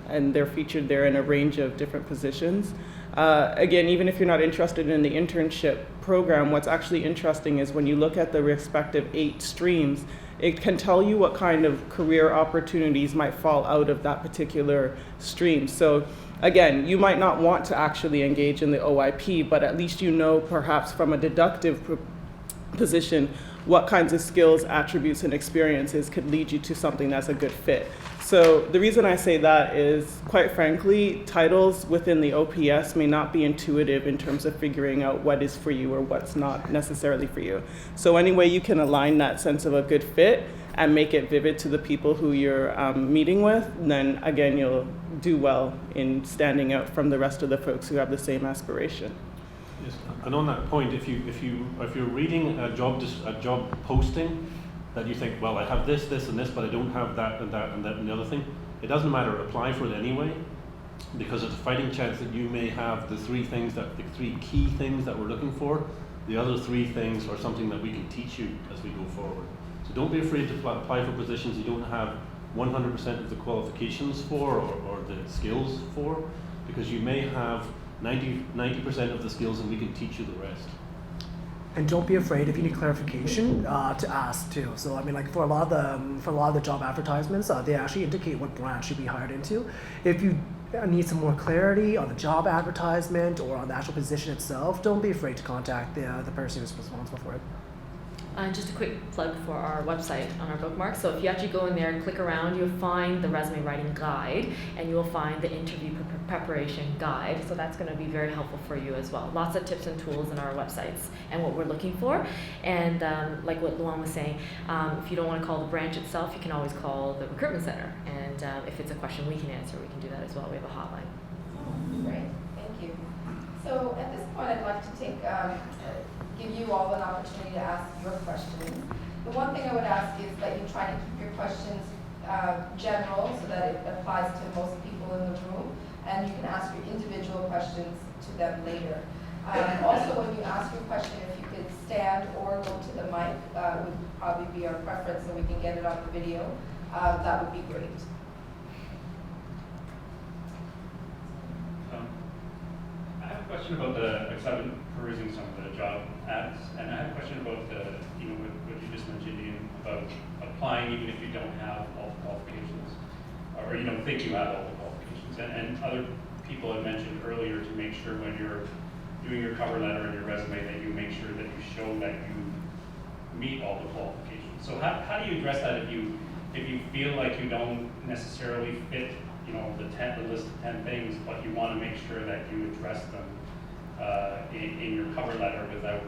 And they're featured there in a range of different positions. Again, even if you're not interested in the internship program, what's actually interesting is when you look at the respective 8 streams, it can tell you what kind of career opportunities might fall out of that particular stream. So again, you might not want to actually engage in the OIP, but at least you know perhaps from a deductive position what kinds of skills, attributes, and experiences could lead you to something that's a good fit. So the reason I say that is, quite frankly, titles within the OPS may not be intuitive in terms of figuring out what is for you or what's not necessarily for you. So any way you can align that sense of a good fit and make it vivid to the people who you're meeting with, then again, you'll do well in standing out from the rest of the folks who have the same aspiration. Yes. And on that point, if you're reading a job posting that you think, well, I have this, and this, but I don't have that and that and that and the other thing, it doesn't matter. Apply for it anyway, because there's a fighting chance that you may have the three key things that we're looking for. The other three things are something that we can teach you as we go forward. So don't be afraid to apply for positions you don't have 100% of the qualifications for or the skills for, because you may have 90% of the skills and we can teach you the rest. And don't be afraid if you need clarification to ask too. So I mean, like for a lot of the job advertisements, they actually indicate what branch you'll be hired into. If you need some more clarity on the job advertisement or on the actual position itself, don't be afraid to contact the person who's responsible for it. Just a quick plug for our website on our bookmark. So if you actually go in there and click around, you'll find the resume writing guide, and you'll find the interview preparation guide. So that's going to be very helpful for you as well. Lots of tips and tools in our websites and what we're looking for. And like what Luan was saying, if you don't want to call the branch itself, you can always call the recruitment center. And if it's a question we can answer, we can do that as well. We have a hotline. Great, thank you. So at this point, I'd like to give you all an opportunity to ask your questions. The one thing I would ask is that you try to keep your questions general so that it applies to most people in the room, and you can ask your individual questions to them later. Also, when you ask your question, if you could stand or go to the mic, would probably be our preference so we can get it on the video. That would be great. I have a question about because I've been perusing some of the job ads, and I have a question about what you just mentioned, Ian, about applying even if you don't have all the qualifications, or you don't think you have all the qualifications. And other people had mentioned earlier to make sure when you're doing your cover letter and your resume that you make sure that you show that you meet all the qualifications. So how do you address that if you feel like you don't necessarily fit the list of 10 things, but you want to make sure that you address them in your cover letter without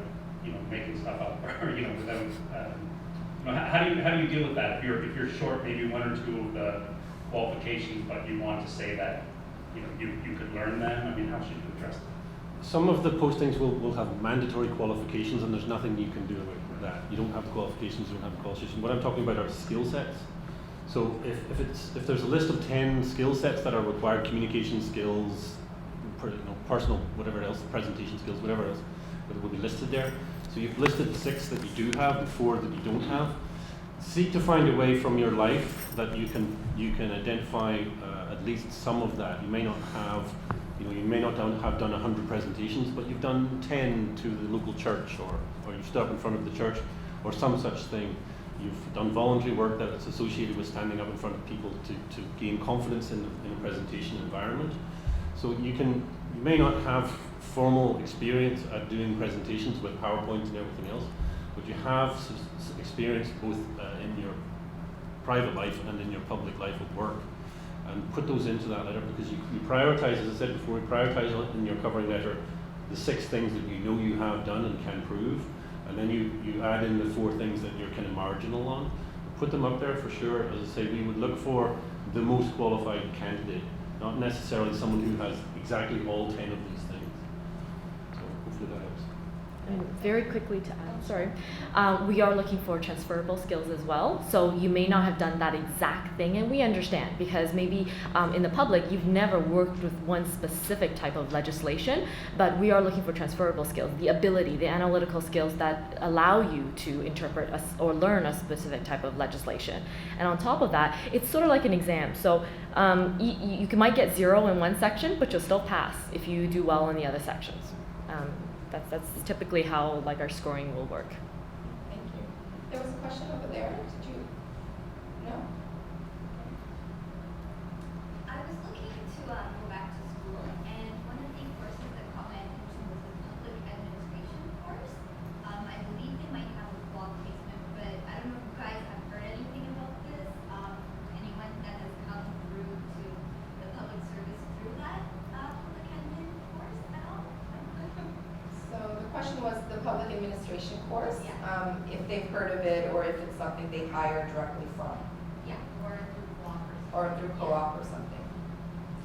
making stuff up or without how do you deal with that if you're short maybe one or two of the qualifications, but you want to say that you could learn them? I mean, how should you address them? Some of the postings will have mandatory qualifications, and there's nothing you can do about that. You don't have the qualifications, you don't have the qualifications. What I'm talking about are skill sets. So if there's a list of 10 skill sets that are required, communication skills, personal, whatever else, presentation skills, whatever else, that will be listed there. So you've listed the 6 that you do have, the 4 that you don't have. Seek to find a way from your life that you can identify at least some of that. You may not have, you may not have done 100 presentations, but you've done 10 to the local church, or you've stood up in front of the church, or some such thing. You've done voluntary work that's associated with standing up in front of people to gain confidence in a presentation environment. So you may not have formal experience at doing presentations with PowerPoint and everything else, but you have experience both in your private life and in your public life at work. And put those into that letter, because you prioritize, as I said before, you prioritize in your covering letter the 6 things that you have done and can prove. And then you add in the 4 things that you're kind of marginal on. Put them up there for sure. As I say, we would look for the most qualified candidate, not necessarily someone who has exactly all 10 of these things. So hopefully that helps. And very quickly to add, we are looking for transferable skills as well. So you may not have done that exact thing, and we understand, because maybe in the public you've never worked with one specific type of legislation, but we are looking for transferable skills, the ability, the analytical skills that allow you to interpret or learn a specific type of legislation. And on top of that, it's sort of like an exam. So you might get 0 in one section, but you'll still pass if you do well in the other sections. That's typically how our scoring will work. Thank you. There was a question over there. Did you? No? I was looking to go back to school, and one of the courses that caught my attention was the public administration course. I believe they might have a qualification administration course, Yeah. if they've heard of it or if it's something they hire directly from, Yeah, or through co-ops. or through co-op or something.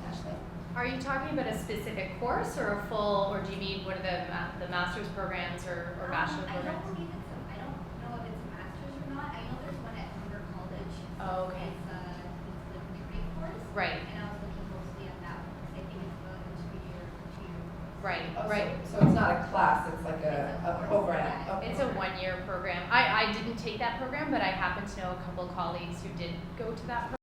Ashley? Are you talking about a specific course or a full, or do you mean what are the master's programs or bachelor I don't programs? believe I don't know if it's a master's or not. I know there's one at Hunter College. Oh, okay. It's the degree course. Right. And I was looking mostly at that one because I think it's a 2 year. Right, Oh, right. So it's not a class, it's like a program. Yeah, It's a one-year program. I didn't take that program, but I happen to know a couple colleagues who did go to that program.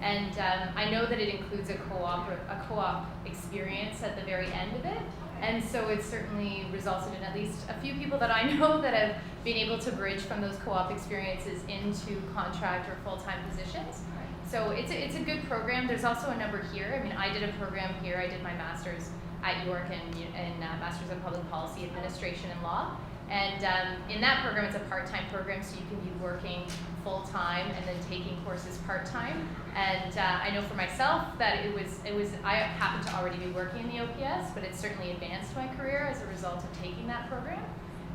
And I know that it includes a co-op experience at the very end of it. And so it certainly resulted in at least a few people that I know that have been able to bridge from those co-op experiences into contract or full-time positions. So it's a good program. There's also a number here. I mean, I did a program here. I did my master's at York in Masters of Public Policy Administration and Law. And in that program, it's a part-time program, so you can be working full-time and then taking courses part-time. And I know for myself that I happened to already be working in the OPS, but it certainly advanced my career as a result of taking that program.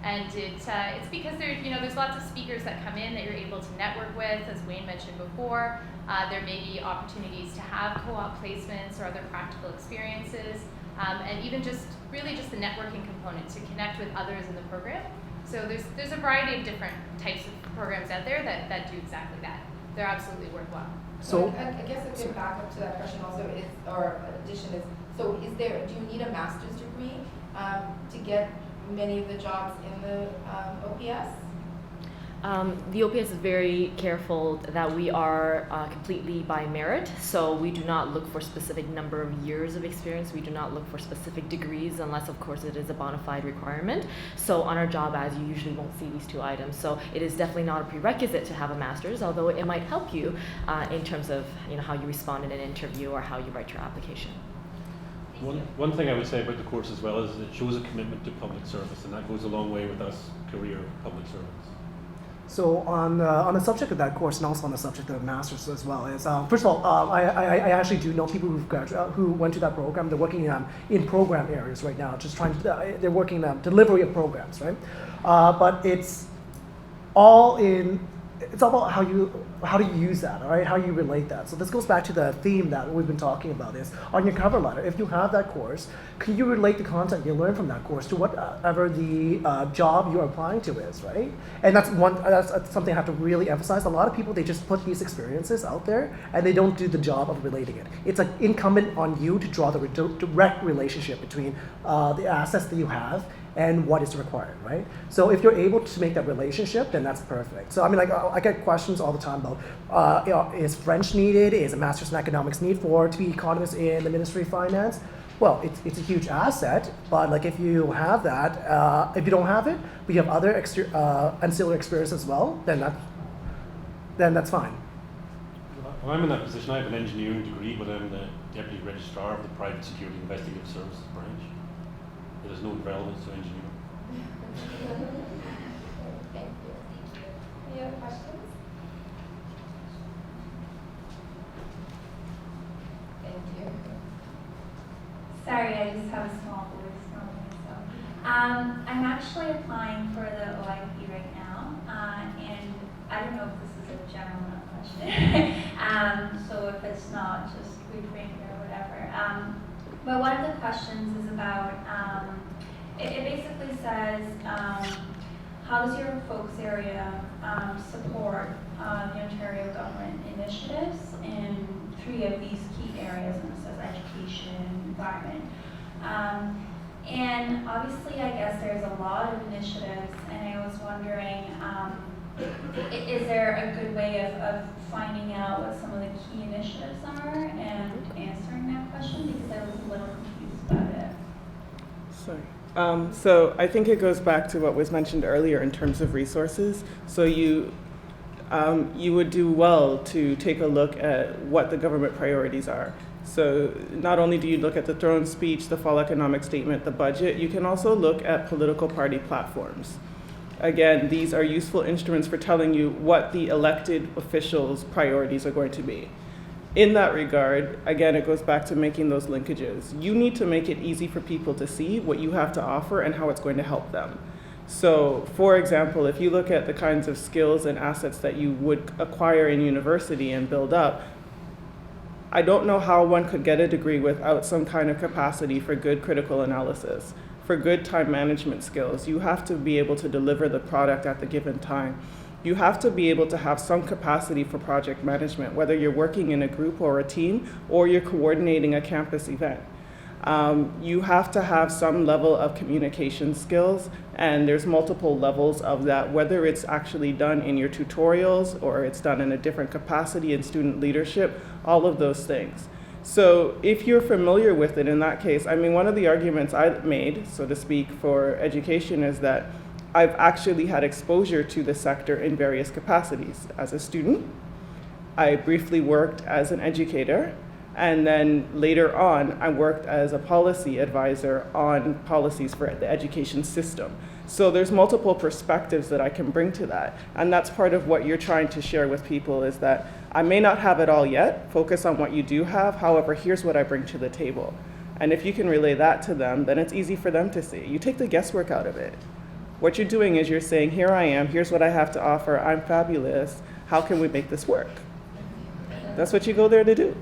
And it's because there's lots of speakers that come in that you're able to network with, as Wayne mentioned before. There may be opportunities to have co-op placements or other practical experiences. And even just the networking component to connect with others in the program. So there's a variety of different types of programs out there that do exactly that. They're absolutely worthwhile. So, I guess a good backup to that question also is, or addition is, so do you need a master's degree to get many of the jobs in the OPS? The OPS is very careful that we are completely by merit, so we do not look for specific number of years of experience. We do not look for specific degrees unless, of course, it is a bona fide requirement. So on our job ads, you usually won't see these two items. So it is definitely not a prerequisite to have a master's, although it might help you in terms of how you respond in an interview or how you write your application. One thing I would say about the course as well is it shows a commitment to public service, and that goes a long way with us career public servants. So on the subject of that course, and also on the subject of masters as well, is first of all, I actually do know people who went to that program. They're working in program areas right now, just they're working delivery of programs, right? But it's all about how do you use that, all right? How you relate that. So this goes back to the theme that we've been talking about is on your cover letter. If you have that course, can you relate the content you learn from that course to whatever the job you're applying to is, right? And that's something I have to really emphasize. A lot of people, they just put these experiences out there and they don't do the job of relating it. It's incumbent on you to draw the direct relationship between the assets that you have and what is required, right? So if you're able to make that relationship, then that's perfect. So I mean, I get questions all the time about, is French needed? Is a master's in economics needed to be economist in the Ministry of Finance? Well, it's a huge asset, but if you have that, if you don't have it, but you have other ancillary experience as well, then that's fine. Well, I'm in that position. I have an engineering degree, but I'm the Deputy Registrar of the Private Security Investigative Services branch. There's no relevance to engineering. Thank you. Any other questions? Thank you. Sorry, I just have a small voice normally. So, I'm actually applying for the OIP right now, and I don't know if this is a general enough question. So if it's not, just reframe it or whatever. But one of the questions is about, it basically says, how does your focus area support the Ontario government initiatives in 3 of these key areas, and it says education, environment. And obviously, I guess there's a lot of initiatives, and I was wondering, is there a good way of finding out what some of the key initiatives are and answering that question? Because I was a little confused about it. Sorry. So I think it goes back to what was mentioned earlier in terms of resources. So you would do well to take a look at what the government priorities are. So not only do you look at the throne speech, the fall economic statement, the budget, you can also look at political party platforms. Again, these are useful instruments for telling you what the elected officials' priorities are going to be. In that regard, again, it goes back to making those linkages. You need to make it easy for people to see what you have to offer and how it's going to help them. So, for example, if you look at the kinds of skills and assets that you would acquire in university and build up, I don't know how one could get a degree without some kind of capacity for good critical analysis, for good time management skills. You have to be able to deliver the product at the given time. You have to be able to have some capacity for project management, whether you're working in a group or a team, or you're coordinating a campus event. You have to have some level of communication skills, and there's multiple levels of that, whether it's actually done in your tutorials or it's done in a different capacity in student leadership, all of those things. So if you're familiar with it in that case, I mean, one of the arguments I've made, so to speak, for education is that I've actually had exposure to the sector in various capacities. As a student, I briefly worked as an educator, and then later on, I worked as a policy advisor on policies for the education system. So there's multiple perspectives that I can bring to that. And that's part of what you're trying to share with people, is that I may not have it all yet, focus on what you do have, however, here's what I bring to the table. And if you can relay that to them, then it's easy for them to see. You take the guesswork out of it. What you're doing is you're saying, here I am, here's what I have to offer, I'm fabulous, how can we make this work? That's what you go there to do.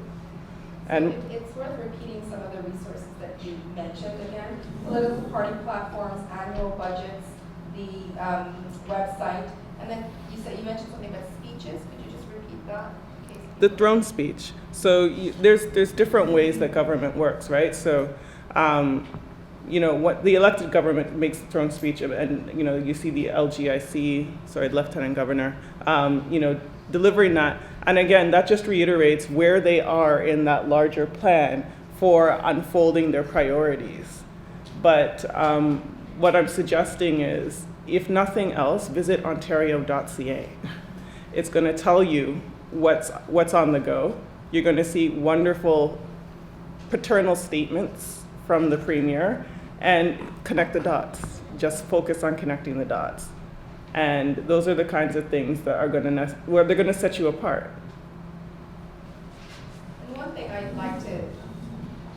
And it's worth repeating some of the resources that you mentioned again. Political party platforms, annual budgets, the website, and then you mentioned something about speeches. Could you just repeat that? The throne speech. So there's different ways that government works, right? So, what the elected government makes the throne speech, and you see the LGIC, Lieutenant Governor, delivering that. And again, that just reiterates where they are in that larger plan for unfolding their priorities. But what I'm suggesting is, if nothing else, visit ontario.ca. It's going to tell you what's on the go. You're going to see wonderful paternal statements from the Premier, and connect the dots. Just focus on connecting the dots. And those are the kinds of things that are where they're going to set you apart. And one thing I'd like to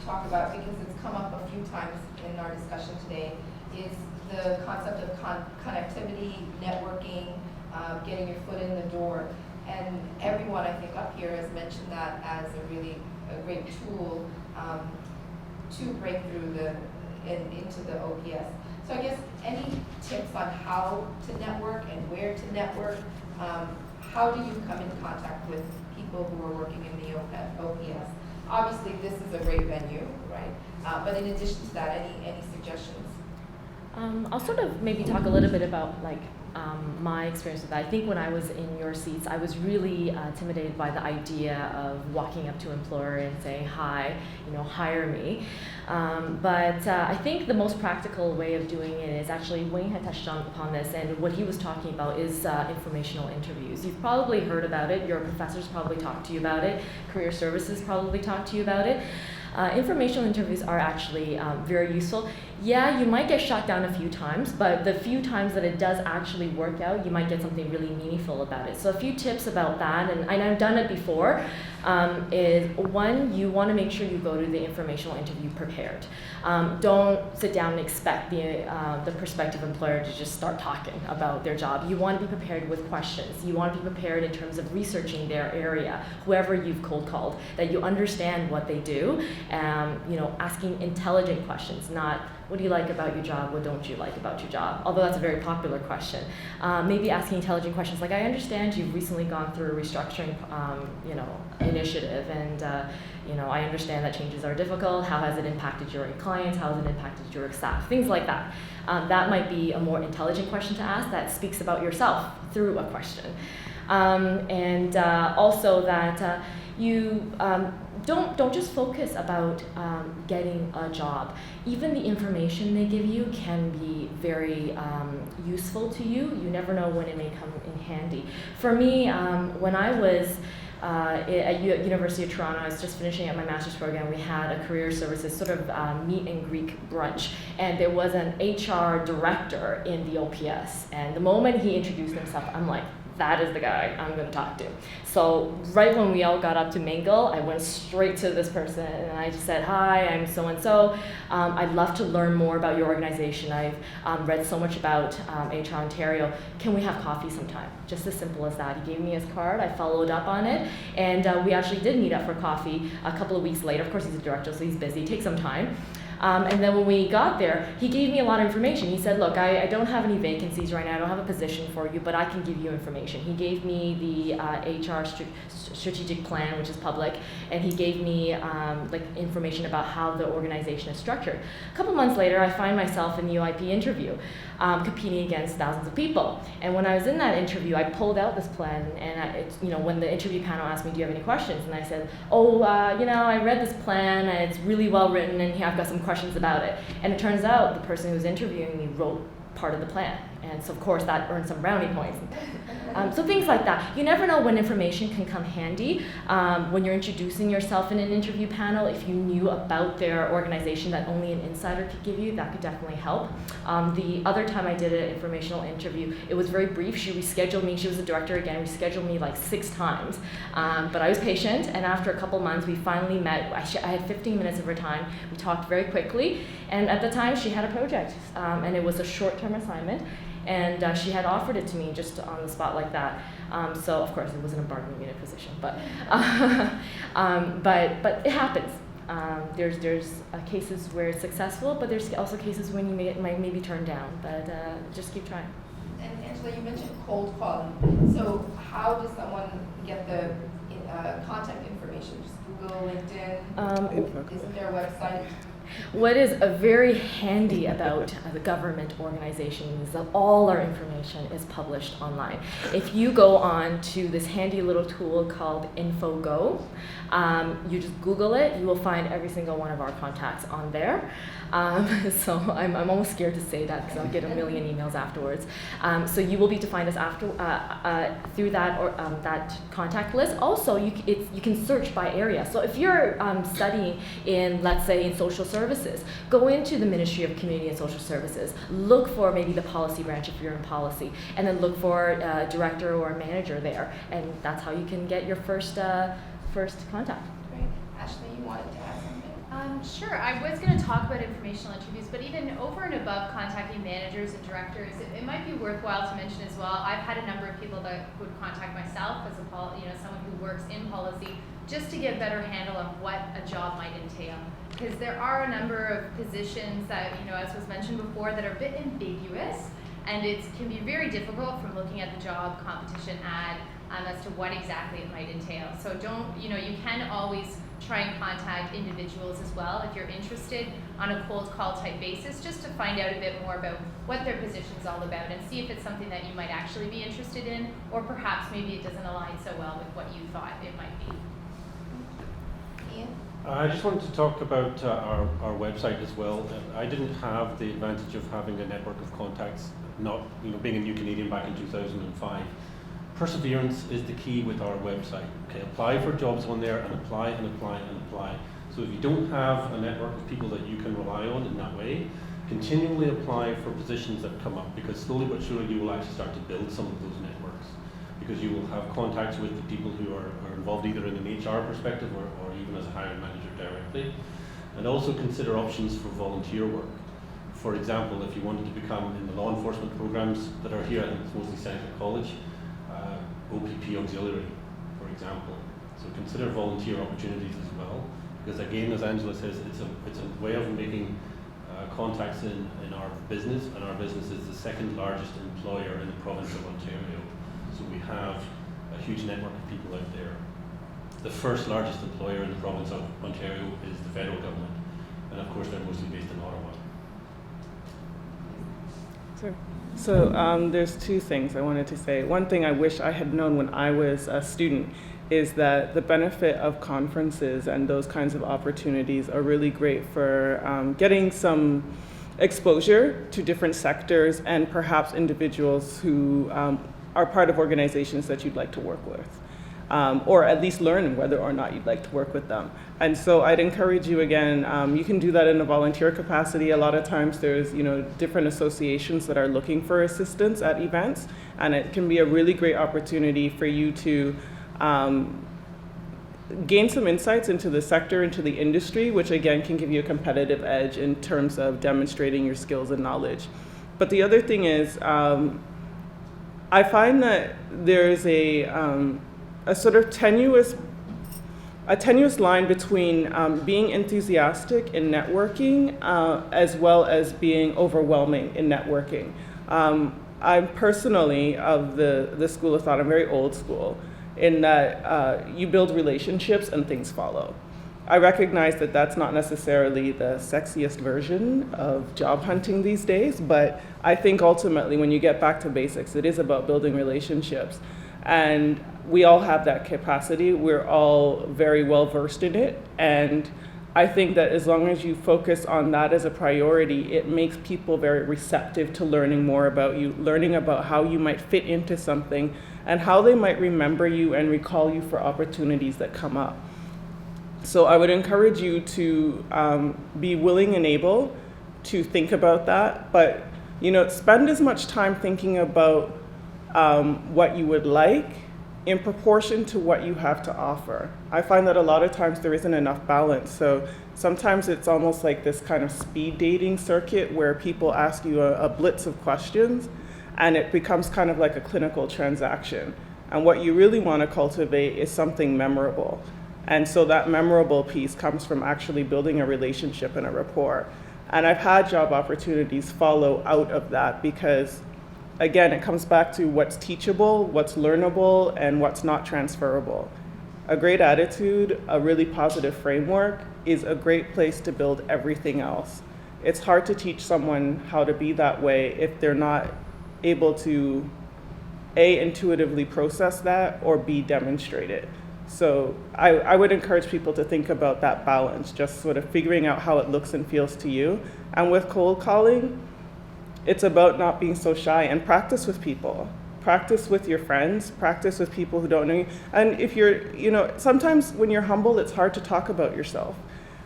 talk about, because it's come up a few times in our discussion today, is the concept of connectivity, networking, getting your foot in the door. And everyone, I think, up here has mentioned that as a great tool to break through into the OPS. So I guess any tips on how to network and where to network? How do you come in contact with people who are working in the OPS? Obviously, this is a great venue, right? But in addition to that, any suggestions? I'll sort of maybe talk a little bit about my experience with that. I think when I was in your seats, I was really intimidated by the idea of walking up to an employer and saying, hi, hire me. But I think the most practical way of doing it is actually, Wayne had touched upon this, and what he was talking about is informational interviews. You've probably heard about it, your professors probably talked to you about it, career services probably talked to you about it. Informational interviews are actually very useful. Yeah, you might get shot down a few times, but the few times that it does actually work out, you might get something really meaningful about it. So a few tips about that, and I've done it before, is one, you want to make sure you go to the informational interview prepared. Don't sit down and expect the prospective employer to just start talking about their job. You want to be prepared with questions. You want to be prepared in terms of researching their area, whoever you've cold called, that you understand what they do, asking intelligent questions, not what do you like about your job, what don't you like about your job, although that's a very popular question. Maybe asking intelligent questions like, I understand you've recently gone through a restructuring initiative, and I understand that changes are difficult. How has it impacted your clients? How has it impacted your staff? Things like that. That might be a more intelligent question to ask that speaks about yourself through a question. Also that you don't just focus about getting a job. Even the information they give you can be very useful to you. You never know when it may come in handy. For me, when I was at University of Toronto, I was just finishing up my master's program. We had a career services sort of meet and greet brunch, and there was an HR director in the OPS. And the moment he introduced himself, I'm like, that is the guy I'm going to talk to. So right when we all got up to mingle, I went straight to this person and I just said, hi, I'm so-and-so. I'd love to learn more about your organization. I've read so much about HR Ontario. Can we have coffee sometime? Just as simple as that. He gave me his card, I followed up on it, and we actually did meet up for coffee a couple of weeks later. Of course, he's a director, so he's busy, it takes some time. And then when we got there, he gave me a lot of information. He said, look, I don't have any vacancies right now. I don't have a position for you, but I can give you information. He gave me the HR strategic plan, which is public, and he gave me like information about how the organization is structured. A couple months later, I find myself in the UIP interview, competing against thousands of people. And when I was in that interview, I pulled out this plan, and when the interview panel asked me, do you have any questions? And I said, I read this plan, and it's really well written, and I've got some questions about it. And it turns out the person who was interviewing me wrote part of the plan. And so, of course, that earned some brownie points. So things like that. You never know when information can come handy. When you're introducing yourself in an interview panel, if you knew about their organization that only an insider could give you, that could definitely help. The other time I did an informational interview, it was very brief. She rescheduled me. She was the director again. Rescheduled me like 6 times. But I was patient, and after a couple months, we finally met. I had 15 minutes of her time. We talked very quickly, and at the time, she had a project, and it was a short-term assignment. And she had offered it to me just on the spot like that. So of course it wasn't a bargaining unit position, but it happens. There's cases where it's successful, but there's also cases when you might maybe turn down. But just keep trying. And Angela, you mentioned cold calling. So how does someone get the contact information? Just Google, LinkedIn. Isn't there a website? What is very handy about the government organization is that all our information is published online. If you go on to this handy little tool called InfoGo, you just Google it, you will find every single one of our contacts on there. So I'm almost scared to say that because I'll get a million emails afterwards. So you will be to find us after through that that contact list. Also, you can search by area. So if you're studying in, let's say, in social services, go into the Ministry of Community and Social Services. Look for maybe the policy branch if you're in policy, and then look for a director or a manager there, and that's how you can get your first contact. Great. Ashley, you wanted to add something? Sure. I was going to talk about informational interviews, but even over and above contacting managers and directors, it might be worthwhile to mention as well. I've had a number of people that would contact myself as someone who works in policy, just to get a better handle on what a job might entail. Because there are a number of positions that, as was mentioned before, that are a bit ambiguous, and it can be very difficult from looking at the job competition ad as to what exactly it might entail. So you can always try and contact individuals as well if you're interested on a cold call type basis, just to find out a bit more about what their position's all about and see if it's something that you might actually be interested in, or perhaps maybe it doesn't align so well with what you thought it might be. Ian? I just wanted to talk about our website as well. I didn't have the advantage of having a network of contacts, not being a new Canadian back in 2005. Perseverance is the key with our website. Okay, apply for jobs on there and apply and apply and apply. So if you don't have a network of people that you can rely on in that way, continually apply for positions that come up, because slowly but surely you will actually start to build some of those networks, because you will have contacts with the people who are involved either in an HR perspective or even as a hiring manager directly. And also consider options for volunteer work. For example, if you wanted to become in the law enforcement programs that are here, I think it's mostly Seneca College, OPP Auxiliary, for example. So consider volunteer opportunities as well, because again, as Angela says, it's a way of making contacts in our business, and our business is the second largest employer in the province of Ontario. So we have a huge network of people out there. The first largest employer in the province of Ontario is the federal government, and of course they're mostly based in Ottawa. Sure. So there's 2 things I wanted to say. One thing I wish I had known when I was a student is that the benefit of conferences and those kinds of opportunities are really great for getting some exposure to different sectors and perhaps individuals who are part of organizations that you'd like to work with. or at least learn whether or not you'd like to work with them. And so I'd encourage you again, you can do that in a volunteer capacity. A lot of times there's different associations that are looking for assistance at events, and it can be a really great opportunity for you to gain some insights into the sector, into the industry, which again can give you a competitive edge in terms of demonstrating your skills and knowledge. But the other thing is, I find that there's a sort of tenuous line between being enthusiastic in networking as well as being overwhelming in networking. I'm personally of the school of thought, I'm very old school, in that you build relationships and things follow. I recognize that that's not necessarily the sexiest version of job hunting these days, but I think ultimately when you get back to basics, it is about building relationships. And we all have that capacity. We're all very well versed in it. And I think that as long as you focus on that as a priority, it makes people very receptive to learning more about you, learning about how you might fit into something and how they might remember you and recall you for opportunities that come up. So I would encourage you to be willing and able to think about that, but spend as much time thinking about what you would like in proportion to what you have to offer. I find that a lot of times there isn't enough balance. So sometimes it's almost like this kind of speed dating circuit where people ask you a blitz of questions and it becomes kind of like a clinical transaction. And what you really want to cultivate is something memorable. And so that memorable piece comes from actually building a relationship and a rapport. And I've had job opportunities follow out of that because, again, it comes back to what's teachable, what's learnable, and what's not transferable. A great attitude, a really positive framework is a great place to build everything else. It's hard to teach someone how to be that way if they're not able to A, intuitively process that, or B, demonstrate it. So I would encourage people to think about that balance, just sort of figuring out how it looks and feels to you. And with cold calling, it's about not being so shy and practice with people. Practice with your friends, practice with people who don't know you. And if you're, sometimes when you're humble, it's hard to talk about yourself.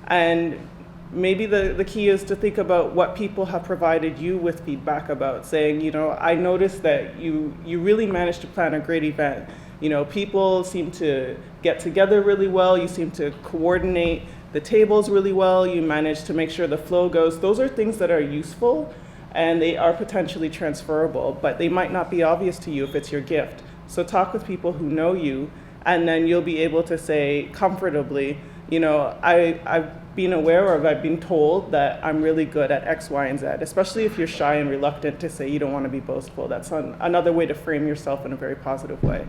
And maybe the key is to think about what people have provided you with feedback about, saying, I noticed that you really managed to plan a great event. People seem to get together really well. You seem to coordinate the tables really well. You manage to make sure the flow goes. Those are things that are useful and they are potentially transferable, but they might not be obvious to you if it's your gift. So talk with people who know you, and then you'll be able to say comfortably, I've been aware or I've been told that I'm really good at X, Y, and Z, especially if you're shy and reluctant to say you don't want to be boastful. That's another way to frame yourself in a very positive way.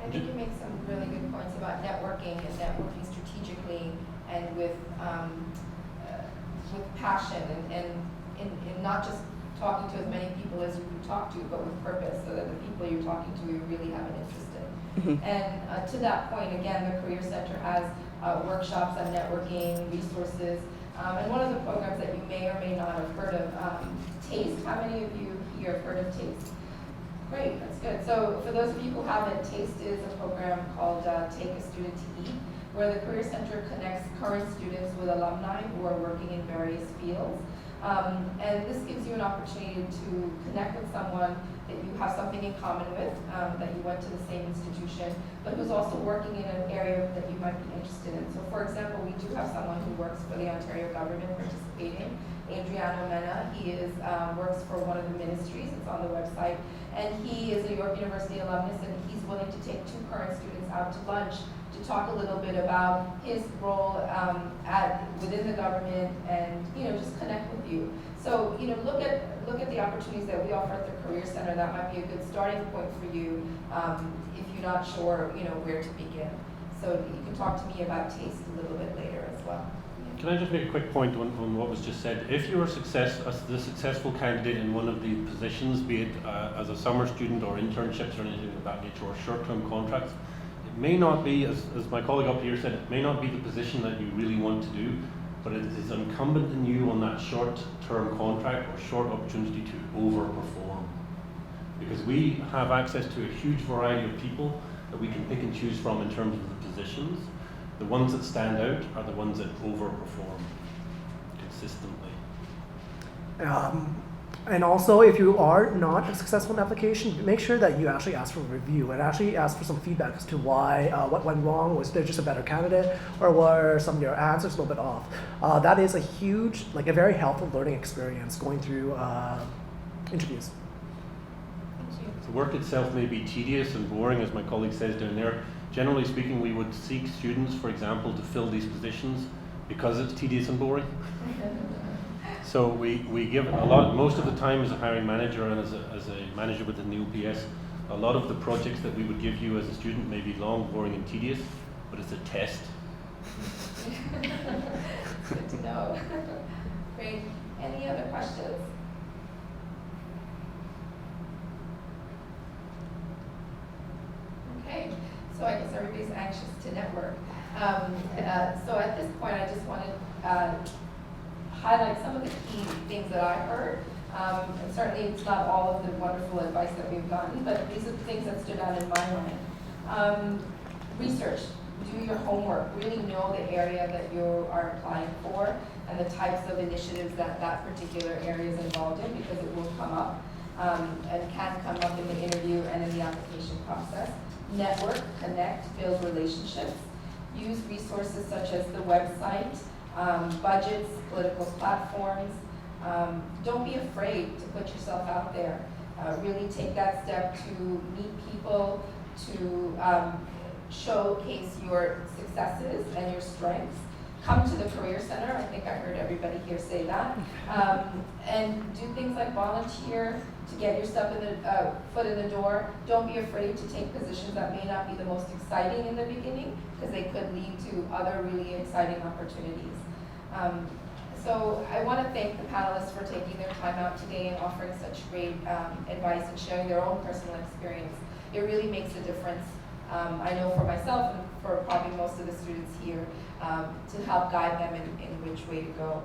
I think you make some really good points about networking and networking strategically and with passion and not just talking to as many people as you can talk to, but with purpose, so that the people you're talking to you really have an interest in. Mm-hmm. And to that point, again, the Career Center has workshops on networking, resources, and one of the programs that you may or may not have heard of, TASTE. How many of you here have heard of TASTE? Great, that's good. So for those of you who haven't, TASTE is a program called Take a Student to Eat, where the Career Center connects current students with alumni who are working in various fields. And this gives you an opportunity to connect with someone that you have something in common with, that you went to the same institution, but who's also working in an area that you might be interested in. So for example, we do have someone who works for the Ontario government participating, Adriano Mena. He works for one of the ministries, it's on the website, and he is a York University alumnus, and he's willing to take 2 current students out to lunch to talk a little bit about his role within the government and just connect with you. So look at the opportunities that we offer at the Career Center. That might be a good starting point for you if you're not sure where to begin. So you can talk to me about TASTE a little bit later as well. Can I just make a quick point on what was just said? If you're the successful candidate in one of the positions, be it as a summer student or internships or anything of that nature, or short-term contracts, it may not be, as my colleague up here said, it may not be the position that you really want to do, but it is incumbent on you on that short-term contract or short opportunity to overperform. Because we have access to a huge variety of people, that we can pick and choose from in terms of the positions. The ones that stand out are the ones that overperform consistently. And also, if you are not successful in application, make sure that you actually ask for a review and actually ask for some feedback as to why, what went wrong, was there just a better candidate, or were some of your answers a little bit off. That is a huge, like a very helpful learning experience going through interviews. The work itself may be tedious and boring, as my colleague says down there. Generally speaking, we would seek students, for example, to fill these positions because it's tedious and boring. So we give a lot, most of the time as a hiring manager and as a manager within the OPS, a lot of the projects that we would give you as a student may be long, boring and tedious, but it's a test. Good to know. Great. Any other questions? Okay, so I guess everybody's anxious to network. So at this point, I just want to highlight some of the key things that I heard. And certainly it's not all of the wonderful advice that we've gotten, but these are the things that stood out in my mind. Research, do your homework, really know the area that you are applying for and the types of initiatives that that particular area is involved in, because it will come up and can come up in the interview and in the application process. Network, connect, build relationships. Use resources such as the website, budgets, political platforms. Don't be afraid to put yourself out there. Really take that step to meet people, to showcase your successes and your strengths. Come to the Career Center. I think I heard everybody here say that. And do things like volunteer to get your foot in the door. Don't be afraid to take positions that may not be the most exciting in the beginning, because they could lead to other really exciting opportunities. So I want to thank the panelists for taking their time out today and offering such great advice and sharing their own personal experience. It really makes a difference. I know for myself and for probably most of the students here, to help guide them in which way to go.